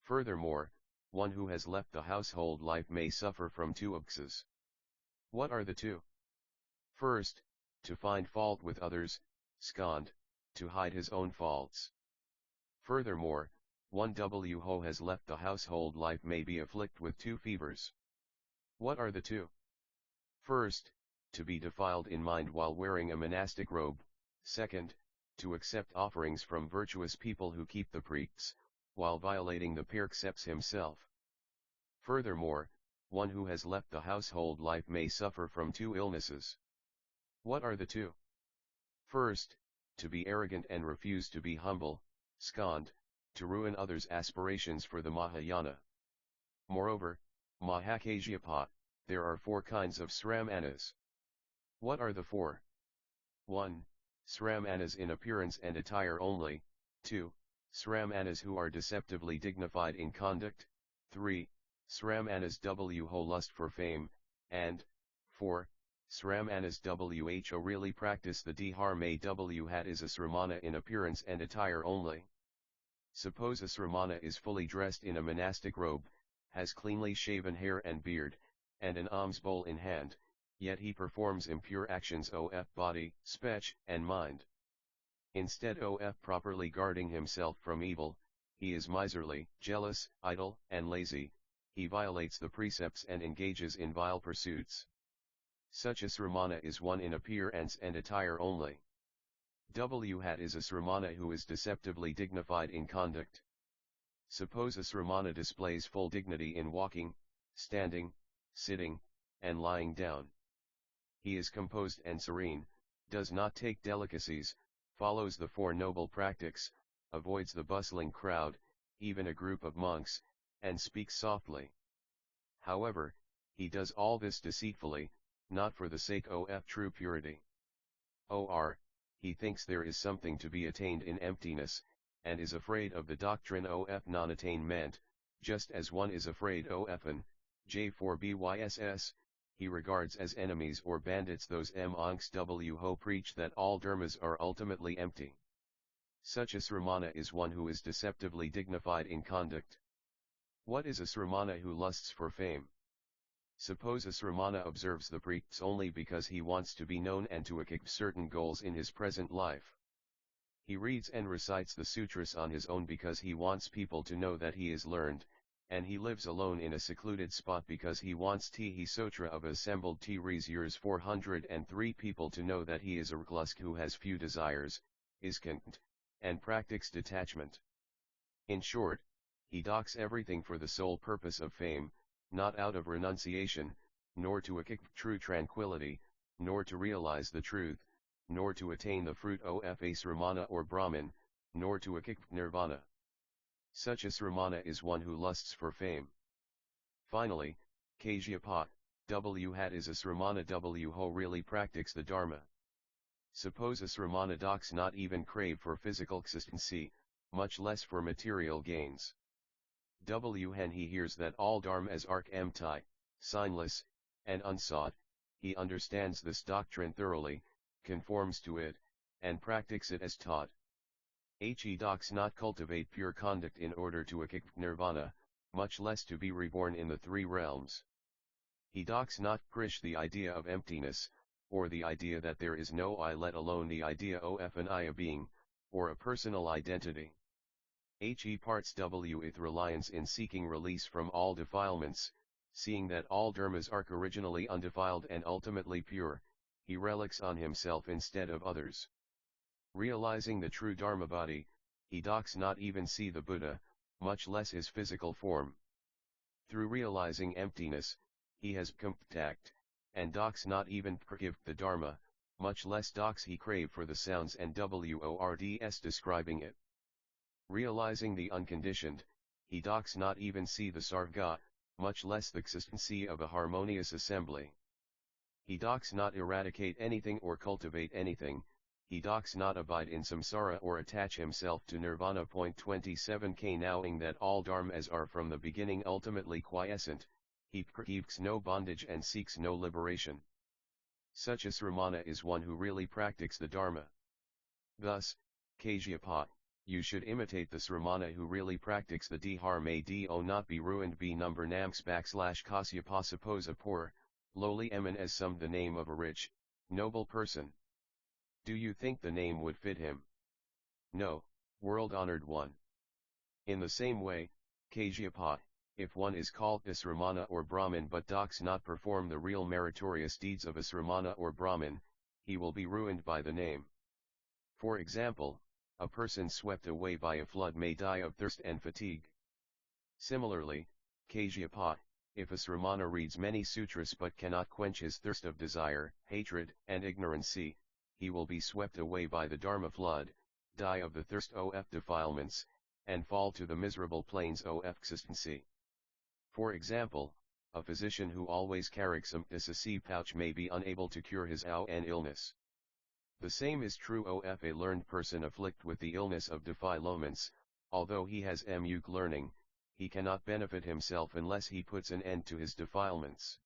[SPEAKER 1] Furthermore, one who has left the household life may suffer from 2 uksas. What are the 2? First, to find fault with others, skand, to hide his own faults. Furthermore, one who has left the household life may be afflicted with 2 fevers. What are the 2? First, to be defiled in mind while wearing a monastic robe, second, to accept offerings from virtuous people who keep the precepts, while violating the precepts himself. Furthermore, one who has left the household life may suffer from 2 illnesses. What are the 2? First, to be arrogant and refuse to be humble, skand, to ruin others' aspirations for the Mahayana. Moreover, Mahakasyapa, there are 4 kinds of sramanas. What are the 4? 1. Sramanas in appearance and attire only. 2. Sramanas who are deceptively dignified in conduct. 3. Sramanas who lust for fame, and 4. Sramanas who really practice the dharma. Hat is a sramana in appearance and attire only. Suppose a sramana is fully dressed in a monastic robe, has cleanly shaven hair and beard, and an alms bowl in hand, yet he performs impure actions of body, speech, and mind. Instead of properly guarding himself from evil, he is miserly, jealous, idle, and lazy. He violates the precepts and engages in vile pursuits. Such a sramana is one in appearance and attire only. Hat is a sramana who is deceptively dignified in conduct. Suppose a sramana displays full dignity in walking, standing, sitting, and lying down. He is composed and serene, does not take delicacies, follows the Four Noble Practices, avoids the bustling crowd, even a group of monks, and speaks softly. However, he does all this deceitfully, not for the sake of true purity. Or, he thinks there is something to be attained in emptiness, and is afraid of the doctrine of non-attainment, just as one is afraid of an J4BYSS, he regards as enemies or bandits those monks who preach that all dharmas are ultimately empty. Such a sramana is one who is deceptively dignified in conduct. What is a sramana who lusts for fame? Suppose a sramana observes the priests only because he wants to be known and to achieve certain goals in his present life. He reads and recites the sutras on his own because he wants people to know that he is learned, and he lives alone in a secluded spot because he wants the Sutra of assembled years 403 people to know that he is a recluse who has few desires, is content, and practices detachment. In short, he docks everything for the sole purpose of fame, not out of renunciation, nor to achieve true tranquility, nor to realize the truth, nor to attain the fruit of a sramana or Brahmin, nor to achieve nirvana. Such a sramana is one who lusts for fame. Finally, Kasyapa, is a sramana who really practices the Dharma. Suppose a sramana docks not even crave for physical existency, much less for material gains. When he hears that all dharmas are empty, signless, and unsought, he understands this doctrine thoroughly, conforms to it, and practices it as taught. He docks not cultivate pure conduct in order to achieve nirvana, much less to be reborn in the three realms. He docks not krish the idea of emptiness, or the idea that there is no I, let alone the idea of an I, a being, or a personal identity. He parts with reliance in seeking release from all defilements, seeing that all dharmas are originally undefiled and ultimately pure, he relics on himself instead of others. Realizing the true Dharma body, he docks not even see the Buddha, much less his physical form. Through realizing emptiness, he has contact, and docks not even forgive the Dharma, much less docks he crave for the sounds and words describing it. Realizing the unconditioned, he docks not even see the Sarga, much less the existency of a harmonious assembly. He docks not eradicate anything or cultivate anything, he docks not abide in samsara or attach himself to nirvana. 27k Knowing that all dharmas are from the beginning ultimately quiescent, he perceives no bondage and seeks no liberation. Such a sramana is one who really practices the Dharma. Thus, Kasyapa, you should imitate the sramana who really practices the dharma. Do not be ruined. B number namks /Kasyapa. Suppose a poor, lowly emin as some the name of a rich, noble person. Do you think the name would fit him? No, world-honored one. In the same way, Kasyapa, if one is called a sramana or Brahmin but docks not perform the real meritorious deeds of a sramana or Brahmin, he will be ruined by the name. For example, a person swept away by a flood may die of thirst and fatigue. Similarly, Kasyapa, if a sramana reads many sutras but cannot quench his thirst of desire, hatred, and ignorancy, he will be swept away by the Dharma flood, die of the thirst of defilements, and fall to the miserable plains of existency. For example, a physician who always carries a pouch may be unable to cure his an illness. The same is true of a learned person afflicted with the illness of defilements. Although he has learning, he cannot benefit himself unless he puts an end to his defilements.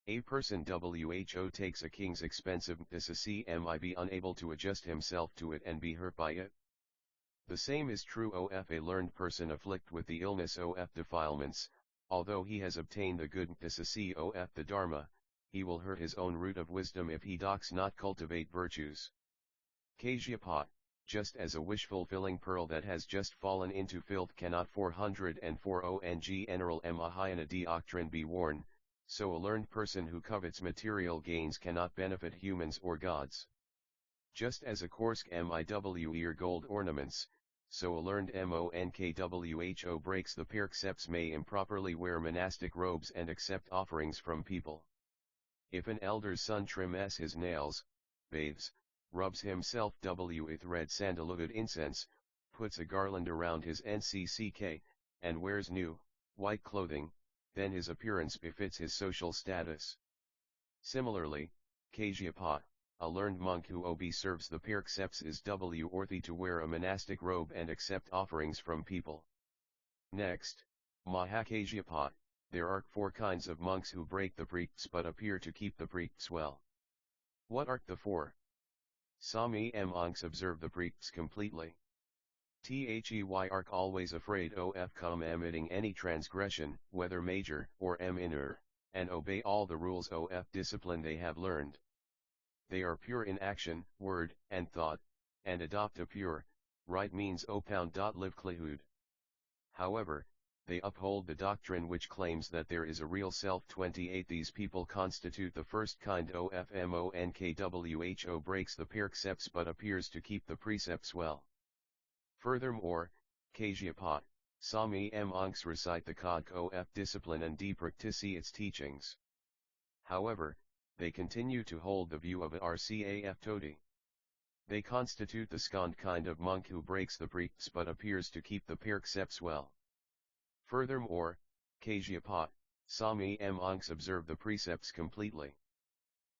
[SPEAKER 1] A person who takes a king's expensive might be unable to adjust himself to it and be hurt by it. The same is true of a learned person afflicted with the illness of defilements. Although he has obtained the good of the Dharma, he will hurt his own root of wisdom if he docks not cultivate virtues. Kasyapa, just as a wish-fulfilling pearl that has just fallen into filth cannot 404 ONG General Mahayana doctrine be worn, so a learned person who covets material gains cannot benefit humans or gods. Just as a coarse ear gold ornaments, so a learned monkwho breaks the precepts may improperly wear monastic robes and accept offerings from people. If an elder's son trims his nails, bathes, rubs himself with red sandalwood incense, puts a garland around his nCck, and wears new, white clothing, then his appearance befits his social status. Similarly, Kasyapa, a learned monk who observes the precepts is worthy to wear a monastic robe and accept offerings from people. Next, Mahakasyapa, there are 4 kinds of monks who break the precepts but appear to keep the precepts well. What are the 4? Sami monks observe the precepts completely. They are always afraid of committing any transgression, whether major or minor, and obey all the rules of discipline they have learned. They are pure in action, word, and thought, and adopt a pure, right means livelihood. However, they uphold the doctrine which claims that there is a real self. 28 These people constitute the first kind of monkwho breaks the precepts but appears to keep the precepts well. Furthermore, Kasyapa, Sami monks recite the code of discipline and practice its teachings. However, they continue to hold the view of Rcaf Todi. They constitute the second kind of monk who breaks the precepts but appears to keep the precepts well. Furthermore, Kasyapa, Sami monks observe the precepts completely.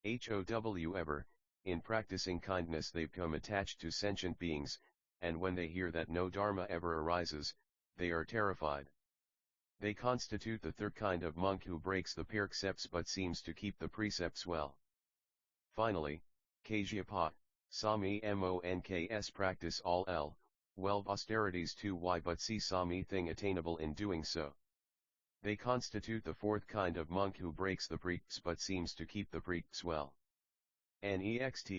[SPEAKER 1] However, in practicing kindness they become attached to sentient beings, and when they hear that no dharma ever arises, they are terrified. They constitute the third kind of monk who breaks the precepts but seems to keep the precepts well. Finally, Kasyapa, Sami monks practice all 12 austerities to but see something attainable in doing so. They constitute the fourth kind of monk who breaks the precepts but seems to keep the precepts well. Next,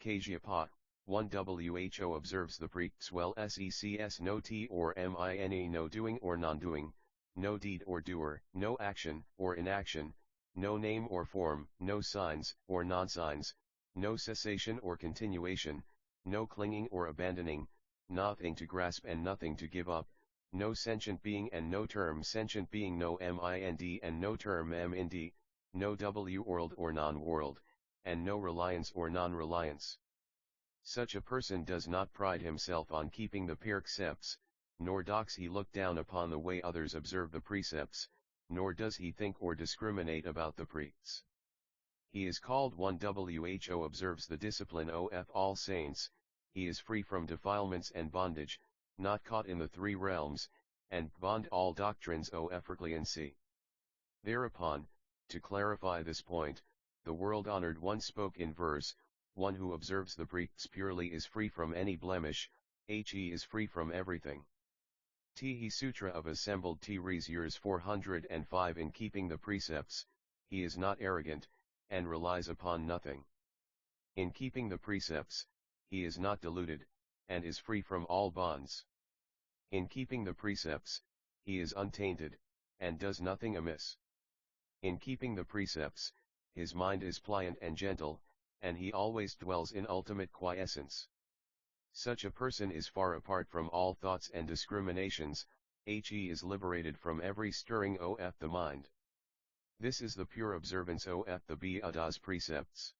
[SPEAKER 1] Kasyapa, 1who observes the precepts well secs no t or mine no doing or non-doing, no deed or doer, no action or inaction, no name or form, no signs or non-signs, no cessation or continuation, no clinging or abandoning, nothing to grasp and nothing to give up, no sentient being and no term sentient being, no mind and no term mind, no world or non-world, and no reliance or non-reliance. Such a person does not pride himself on keeping the precepts, nor does he look down upon the way others observe the precepts, nor does he think or discriminate about the precepts. He is called 1who observes the discipline of all saints, he is free from defilements and bondage, not caught in the 3 realms, and bond all doctrines of effortliancy. Thereupon, to clarify this point, the world-honored one spoke in verse, one who observes the precepts purely is free from any blemish, he is free from everything. The Sutra of Assembled Tres years 405 In keeping the precepts, he is not arrogant, and relies upon nothing. In keeping the precepts, he is not deluded, and is free from all bonds. In keeping the precepts, he is untainted, and does nothing amiss. In keeping the precepts, his mind is pliant and gentle, and he always dwells in ultimate quiescence. Such a person is far apart from all thoughts and discriminations, he is liberated from every stirring of the mind. This is the pure observance of the Buddha's precepts.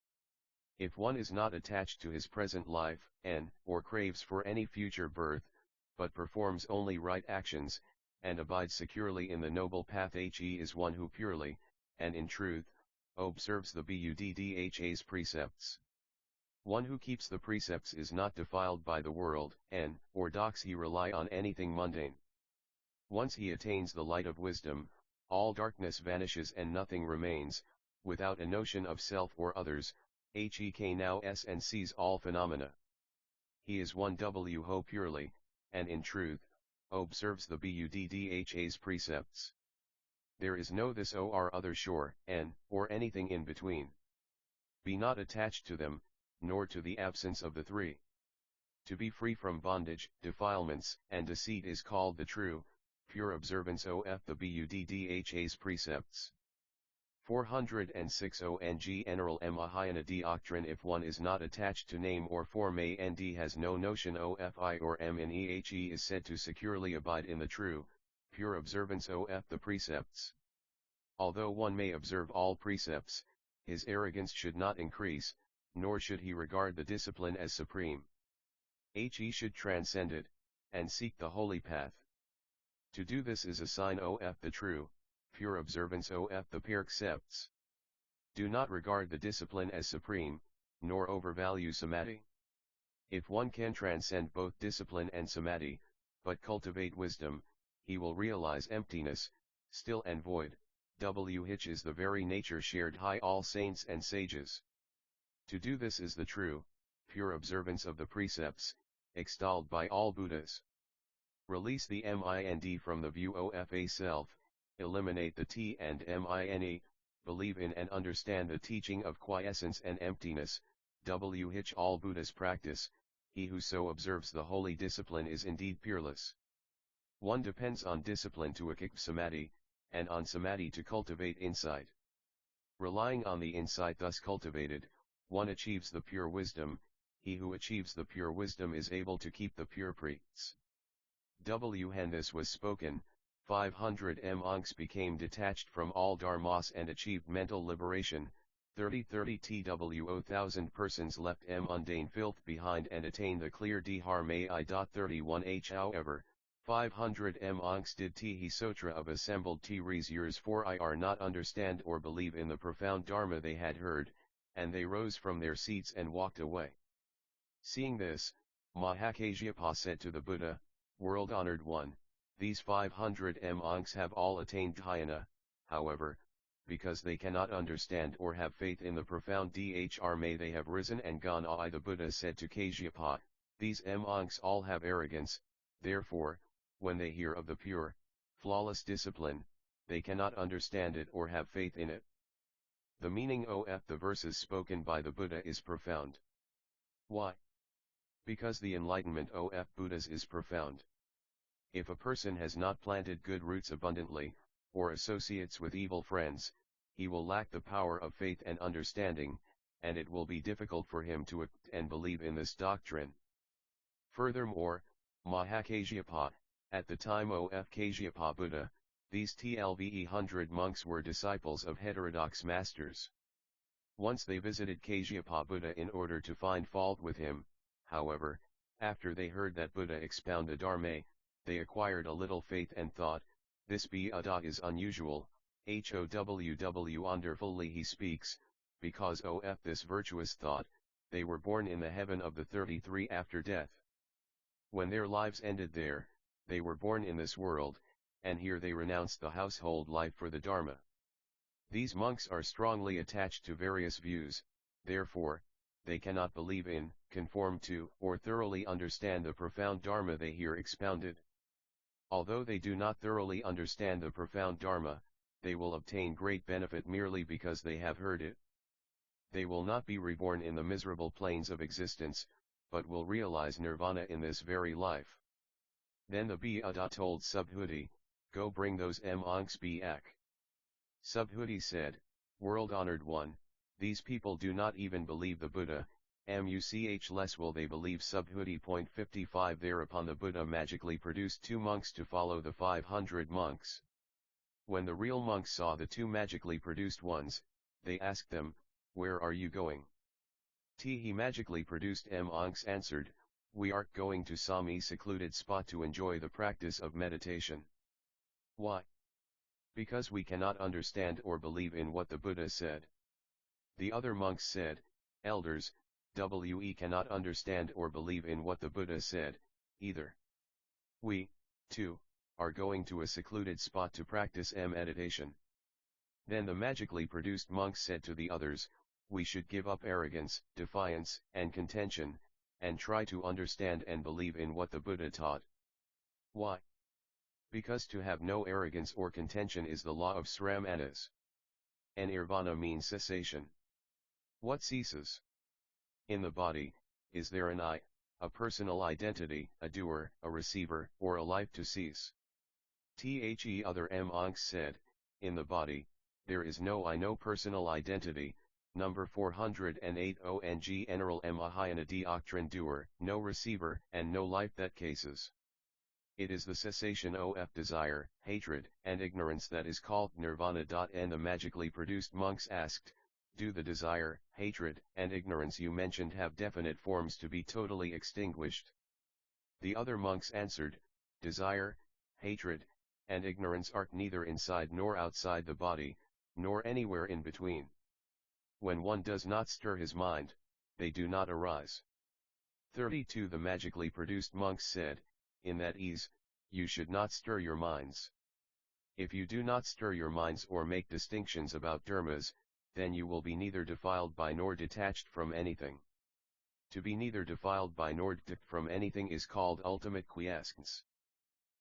[SPEAKER 1] If one is not attached to his present life, or craves for any future birth, but performs only right actions, and abides securely in the noble path, he is one who purely, and in truth, observes the Buddha's precepts. One who keeps the precepts is not defiled by the world, or does he rely on anything mundane. Once he attains the light of wisdom, all darkness vanishes and nothing remains, without a notion of self or others, he now and sees all phenomena. He is 1who purely, and in truth, observes the Buddha's precepts. There is no this or other shore, or anything in between. Be not attached to them, nor to the absence of the 3. To be free from bondage, defilements, and deceit is called the true, pure observance of the Buddha's precepts. 406 ONG General Mahayana doctrine. If one is not attached to name or form and has no notion of I or M in ehe is said to securely abide in the true, pure observance of the precepts. Although one may observe all precepts, his arrogance should not increase, nor should he regard the discipline as supreme. He should transcend it, and seek the holy path. To do this is a sign of the true, pure observance of the precepts. Do not regard the discipline as supreme, nor overvalue samadhi. If one can transcend both discipline and samadhi, but cultivate wisdom, he will realize emptiness, still and void, which is the very nature shared by all saints and sages. To do this is the true, pure observance of the precepts, extolled by all Buddhas. Release the mind from the view of a self, eliminate the T and mine, believe in and understand the teaching of quiescence and emptiness, which all Buddhas practice. He who so observes the holy discipline is indeed peerless. One depends on discipline to achieve samadhi, and on samadhi to cultivate insight. Relying on the insight thus cultivated, one achieves the pure wisdom. He who achieves the pure wisdom is able to keep the pure precepts. When this was spoken, 500 monks became detached from all dharmas and achieved mental liberation. 30 TWO,000 persons left mundane filth behind and attained the clear dharma. 31 However, 500 monks did the Sutra of assembled years for I not understand or believe in the profound dharma they had heard, and they rose from their seats and walked away. Seeing this, Kasyapa said to the Buddha, "World-honored one, these 500 monks have all attained dhyana, however, because they cannot understand or have faith in the profound dharma they have risen and gone." The Buddha said to Kasyapa, "These monks all have arrogance, therefore, when they hear of the pure, flawless discipline, they cannot understand it or have faith in it." The meaning of the verses spoken by the Buddha is profound. Why? Because the enlightenment of Buddhas is profound. If a person has not planted good roots abundantly, or associates with evil friends, he will lack the power of faith and understanding, and it will be difficult for him to act and believe in this doctrine. Furthermore, Kasyapa, at the time of Kasyapa Buddha, these 100 monks were disciples of heterodox masters. Once they visited Kasyapa Buddha in order to find fault with him, however, after they heard that Buddha expound the Dharma, they acquired a little faith and thought, "This Buddha is unusual, wonderfully he speaks." Because of this virtuous thought, they were born in the heaven of the 33 after death. When their lives ended there, they were born in this world, and here they renounced the household life for the Dharma. These monks are strongly attached to various views, therefore, they cannot believe in, conform to, or thoroughly understand the profound Dharma they hear expounded. Although they do not thoroughly understand the profound Dharma, they will obtain great benefit merely because they have heard it. They will not be reborn in the miserable plains of existence, but will realize nirvana in this very life. Then the Buddha told Subhuti, "Go bring those monks back." Subhuti said, "World-honored one, these people do not even believe the Buddha, much less will they believe." Subhuti. 55 Thereupon the Buddha magically produced 2 monks to follow the 500 monks. When the real monks saw the 2 magically produced ones, they asked them, "Where are you going?" He magically produced monks answered, "We are going to some secluded spot to enjoy the practice of meditation." Why? Because we cannot understand or believe in what the Buddha said. The other monks said, "Elders, we cannot understand or believe in what the Buddha said, either. We, too, are going to a secluded spot to practice meditation." Then the magically produced monks said to the others, "We should give up arrogance, defiance, and contention, and try to understand and believe in what the Buddha taught." Why? Because to have no arrogance or contention is the law of sramanas. And nirvana means cessation. What ceases? In the body, is there an I, a personal identity, a doer, a receiver, or a life to cease? The other monks said, "In the body, there is no I, no personal identity. Number 408 ONG General Mahayana Doctrine doer, no receiver, and no life that cases. It is the cessation of desire, hatred, and ignorance that is called nirvana. And the magically produced monks asked, do the desire, hatred, and ignorance you mentioned have definite forms to be totally extinguished? The other monks answered, desire, hatred, and ignorance are neither inside nor outside the body, nor anywhere in between. When one does not stir his mind, they do not arise. 32 The magically produced monks said, in that ease, you should not stir your minds. If you do not stir your minds or make distinctions about dharmas, then you will be neither defiled by nor detached from anything. To be neither defiled by nor detached from anything is called ultimate quiescence.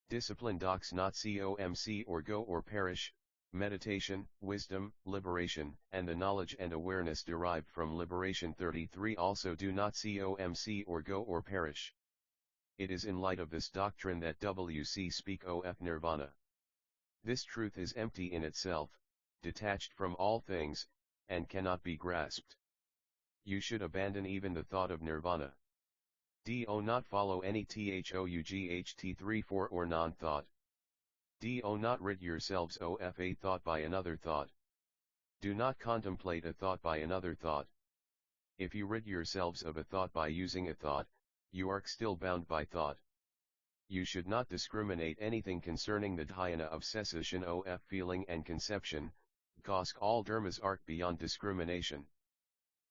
[SPEAKER 1] Discipline docs not comc or go or perish. Meditation, wisdom, liberation, and the knowledge and awareness derived from liberation. 33 Also do not comc or go or perish. It is in light of this doctrine that WC speak of nirvana. This truth is empty in itself, detached from all things, and cannot be grasped. You should abandon even the thought of nirvana. Do not follow any thought or non-thought. Do not rid yourselves of a thought by another thought. Do not contemplate a thought by another thought. If you rid yourselves of a thought by using a thought, you are still bound by thought. You should not discriminate anything concerning the dhyana of cessation of feeling and conception, cause all dharmas are beyond discrimination.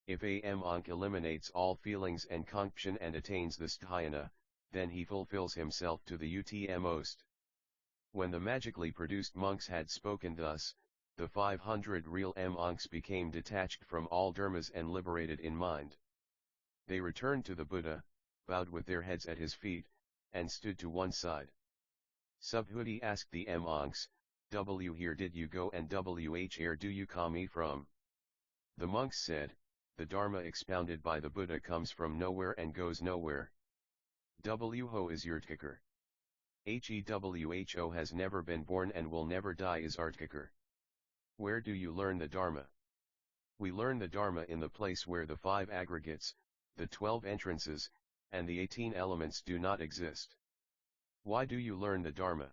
[SPEAKER 1] If a monk eliminates all feelings and conception and attains this dhyana, then he fulfills himself to the utmost. When the magically produced monks had spoken thus, the 500 real monks became detached from all dharmas and liberated in mind. They returned to the Buddha, bowed with their heads at his feet, and stood to one side. Subhuti asked the monks, here did you go and where do you come from? The monks said, the Dharma expounded by the Buddha comes from nowhere and goes nowhere. Who is your ticker? Hewho has never been born and will never die is our ticker. Where do you learn the Dharma? We learn the Dharma in the place where the 5 aggregates, the 12 entrances, and the 18 elements do not exist. Why do you learn the Dharma?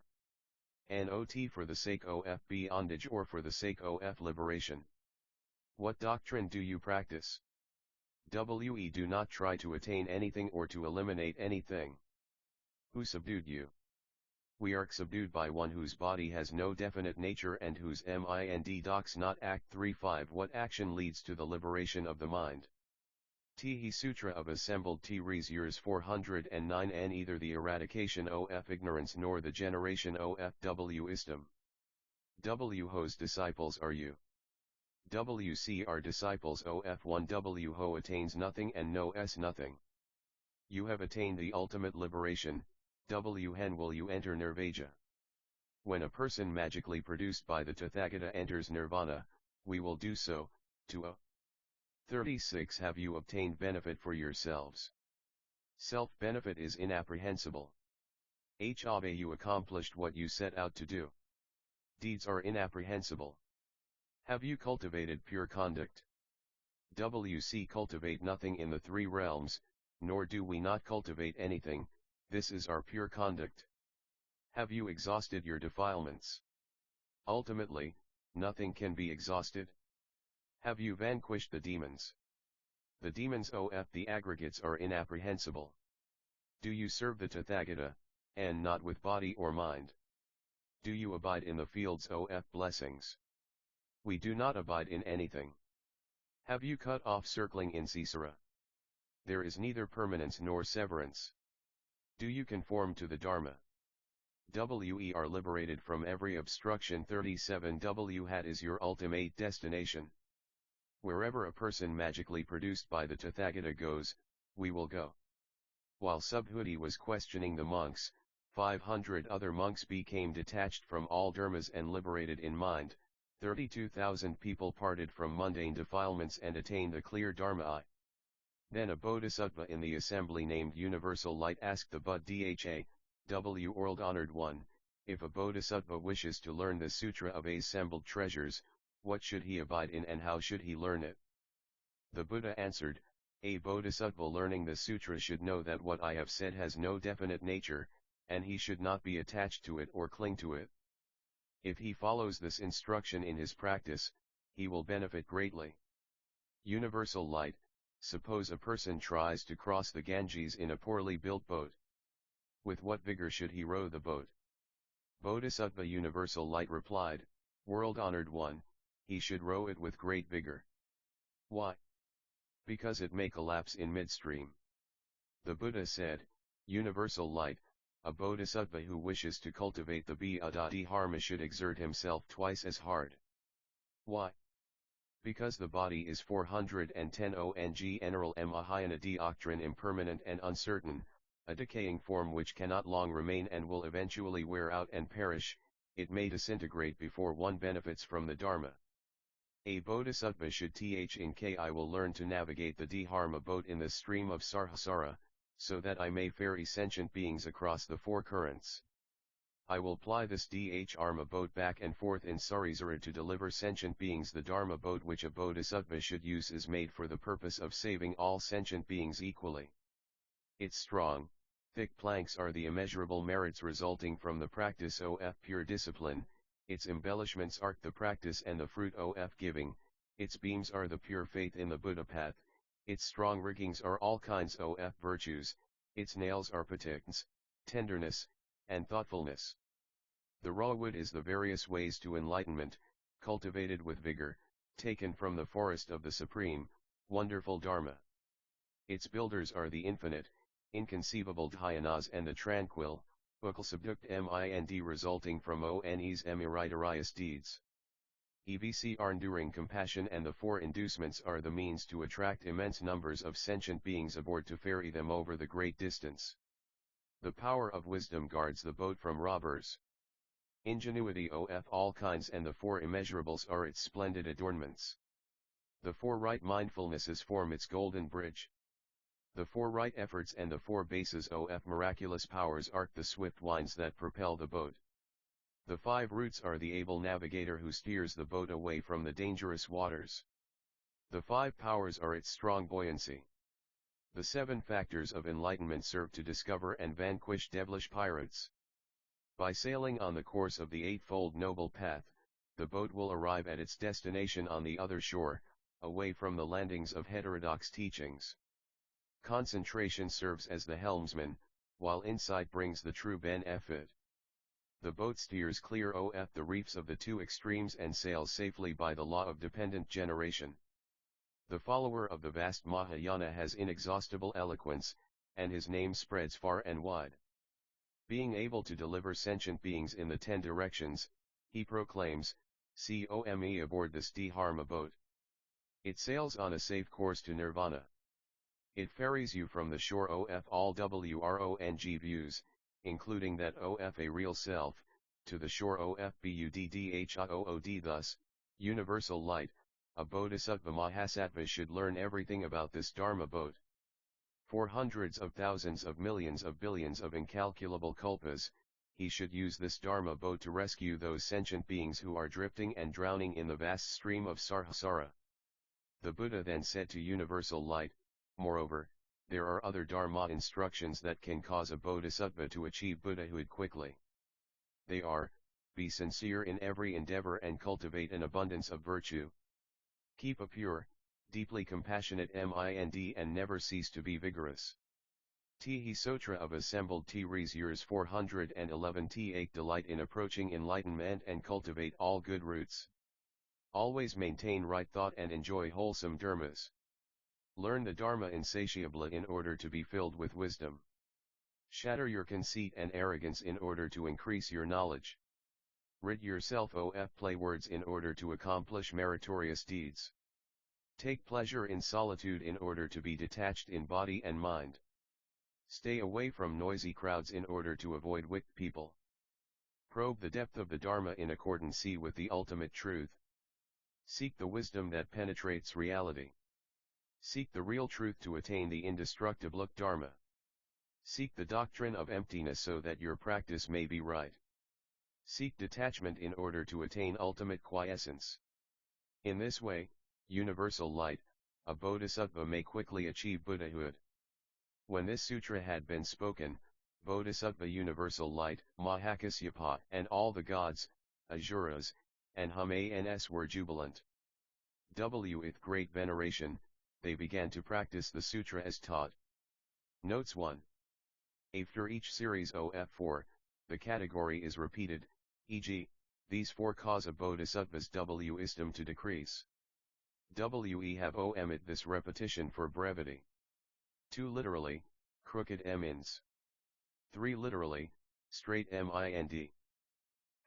[SPEAKER 1] Not for the sake of bondage or for the sake of liberation. What doctrine do you practice? We do not try to attain anything or to eliminate anything. Who subdued you? We are subdued by one whose body has no definite nature and whose mind docs not act. 3.5 What action leads to the liberation of the mind? He Sutra of Assembled Res Yours 409 Neither the eradication of ignorance nor the generation of wisdom. Whose disciples are you? WC are disciples of one. Who attains nothing and knows nothing. You have attained the ultimate liberation. When will you enter Nirvaja? When a person magically produced by the Tathagata enters Nirvana, we will do so. 36 Have you obtained benefit for yourselves? Self-benefit is inapprehensible. Have you accomplished what you set out to do? Deeds are inapprehensible. Have you cultivated pure conduct? WC cultivate nothing in the 3 realms, nor do we not cultivate anything, this is our pure conduct. Have you exhausted your defilements? Ultimately, nothing can be exhausted. Have you vanquished the demons? The demons of the aggregates are inapprehensible. Do you serve the Tathagata, and not with body or mind? Do you abide in the fields of blessings? We do not abide in anything. Have you cut off circling in Sutra? There is neither permanence nor severance. Do you conform to the Dharma? We are liberated from every obstruction. 37 Hat is your ultimate destination. Wherever a person magically produced by the Tathagata goes, we will go. While Subhuti was questioning the monks, 500 other monks became detached from all dharmas and liberated in mind. 32,000 people parted from mundane defilements and attained a clear Dharma. Then a bodhisattva in the assembly named Universal Light asked the Buddha, World Honored One, if a bodhisattva wishes to learn the Sutra of Assembled Treasures, What should he abide in and how should he learn it? The Buddha answered, a bodhisattva learning the sutra should know that what I have said has no definite nature, and he should not be attached to it or cling to it. If he follows this instruction in his practice, he will benefit greatly. Universal light. Suppose a person tries to cross the Ganges in a poorly built boat. With what vigor should he row the boat? Bodhisattva Universal Light replied, world-honored one, he should row it with great vigor. Why? Because it may collapse in midstream. The Buddha said, Universal Light, a bodhisattva who wishes to cultivate the Dharma should exert himself twice as hard. Why? Because the body is 410 ONG General Mahayana doctrine impermanent and uncertain, a decaying form which cannot long remain and will eventually wear out and perish, it may disintegrate before one benefits from the Dharma. A bodhisattva should I will learn to navigate the Dharma boat in the stream of Samsara, so that I may ferry sentient beings across the four currents. I will ply this Dharma boat back and forth in Sarisara to deliver sentient beings. The Dharma boat which a bodhisattva should use is made for the purpose of saving all sentient beings equally. Its strong, thick planks are the immeasurable merits resulting from the practice of pure discipline, its embellishments are the practice and the fruit of giving, its beams are the pure faith in the Buddha path, its strong riggings are all kinds of virtues, its nails are patents, tenderness, and thoughtfulness. The raw wood is the various ways to enlightenment, cultivated with vigor, taken from the forest of the supreme, wonderful Dharma. Its builders are the infinite, inconceivable dhyanas and the tranquil, subduct mind resulting from ONE's meritorious deeds. EVC are enduring compassion and the four inducements are the means to attract immense numbers of sentient beings aboard to ferry them over the great distance. The power of wisdom guards the boat from robbers. Ingenuity of all kinds and the four immeasurables are its splendid adornments. The four right mindfulnesses form its golden bridge. The four right efforts and the four bases of miraculous powers are the swift winds that propel the boat. The five roots are the able navigator who steers the boat away from the dangerous waters. The five powers are its strong buoyancy. The seven factors of enlightenment serve to discover and vanquish devilish pirates. By sailing on the course of the eightfold noble path, the boat will arrive at its destination on the other shore, away from the landings of heterodox teachings. Concentration serves as the helmsman, while insight brings the true benefit. The boat steers clear of the reefs of the two extremes and sails safely by the law of dependent generation. The follower of the vast Mahayana has inexhaustible eloquence, and his name spreads far and wide. Being able to deliver sentient beings in the 10 directions, he proclaims, "Come aboard this Dharma boat." It sails on a safe course to nirvana. It ferries you from the shore of all wrong views, including that of a real self, to the shore of buddhood. Thus, universal light, a bodhisattva mahasattva should learn everything about this Dharma boat. For hundreds of thousands of millions of billions of incalculable kalpas, he should use this Dharma boat to rescue those sentient beings who are drifting and drowning in the vast stream of samsara. The Buddha then said to universal light, moreover, there are other Dharma instructions that can cause a bodhisattva to achieve Buddhahood quickly. They are, be sincere in every endeavor and cultivate an abundance of virtue. Keep a pure, deeply compassionate mind and never cease to be vigorous. Sutra of Assembled Years 411 Take delight in approaching enlightenment and cultivate all good roots. Always maintain right thought and enjoy wholesome dharmas. Learn the Dharma insatiably in order to be filled with wisdom. Shatter your conceit and arrogance in order to increase your knowledge. Rid yourself of play words in order to accomplish meritorious deeds. Take pleasure in solitude in order to be detached in body and mind. Stay away from noisy crowds in order to avoid wicked people. Probe the depth of the Dharma in accordance with the ultimate truth. Seek the wisdom that penetrates reality. Seek the real truth to attain the indestructible Dharma. Seek the doctrine of emptiness so that your practice may be right. Seek detachment in order to attain ultimate quiescence. In this way, universal light, a bodhisattva may quickly achieve Buddhahood. When this sutra had been spoken, Bodhisattva universal light, Mahakasyapa, and all the gods, Asuras, and Humans were jubilant. With great veneration, they began to practice the sutra as taught. Notes 1. After each series of 4, the category is repeated, e.g., these 4 cause a bodhisattva's wisdom to decrease. We have omit this repetition for brevity. 2 literally, crooked mins. 3 literally, straight mind.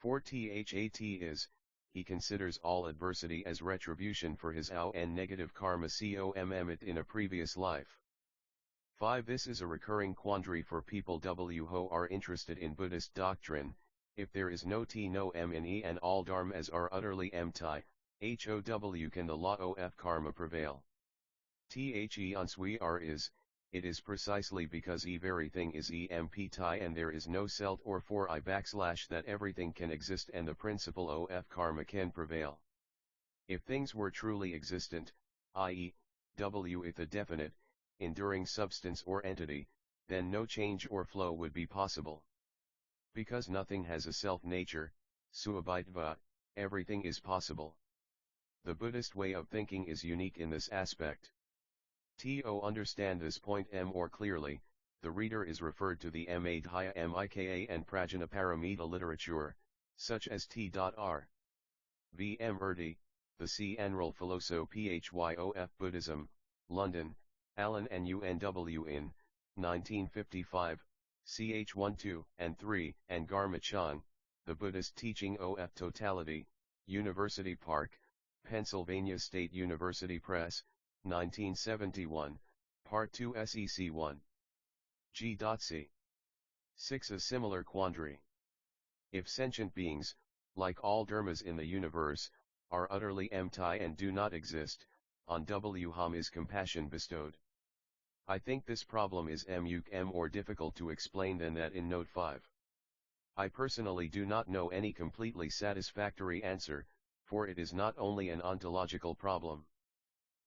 [SPEAKER 1] 4 that is, he considers all adversity as retribution for his and negative karma commit in a previous life. 5 This is a recurring quandary for people who are interested in Buddhist doctrine. If there is no T no M in E and all dharmas are utterly empty, how can the law of karma prevail? The answer is, it is precisely because everything is empty and there is no selt or for I / that everything can exist and the principle of karma can prevail. If things were truly existent, i.e., with a definite, enduring substance or entity, then no change or flow would be possible. Because nothing has a self-nature, suabhitva, everything is possible. The Buddhist way of thinking is unique in this aspect. To understand this point more clearly, the reader is referred to the Madhya Mika and Prajnaparamita literature, such as T.R. V. M. Murty, The C. Annual Philosoph Phyof Buddhism, London, Allen and UNW in, 1955, ch. 1, 2, and 3, and Garma Chang, The Buddhist Teaching of Totality, University Park, Pennsylvania State University Press, 1971, Part 2 SEC 1. G.C. 6 A similar quandary. If sentient beings, like all dharmas in the universe, are utterly empty and do not exist, on whom is compassion bestowed? I think this problem is more difficult to explain than that in Note 5. I personally do not know any completely satisfactory answer, for it is not only an ontological problem.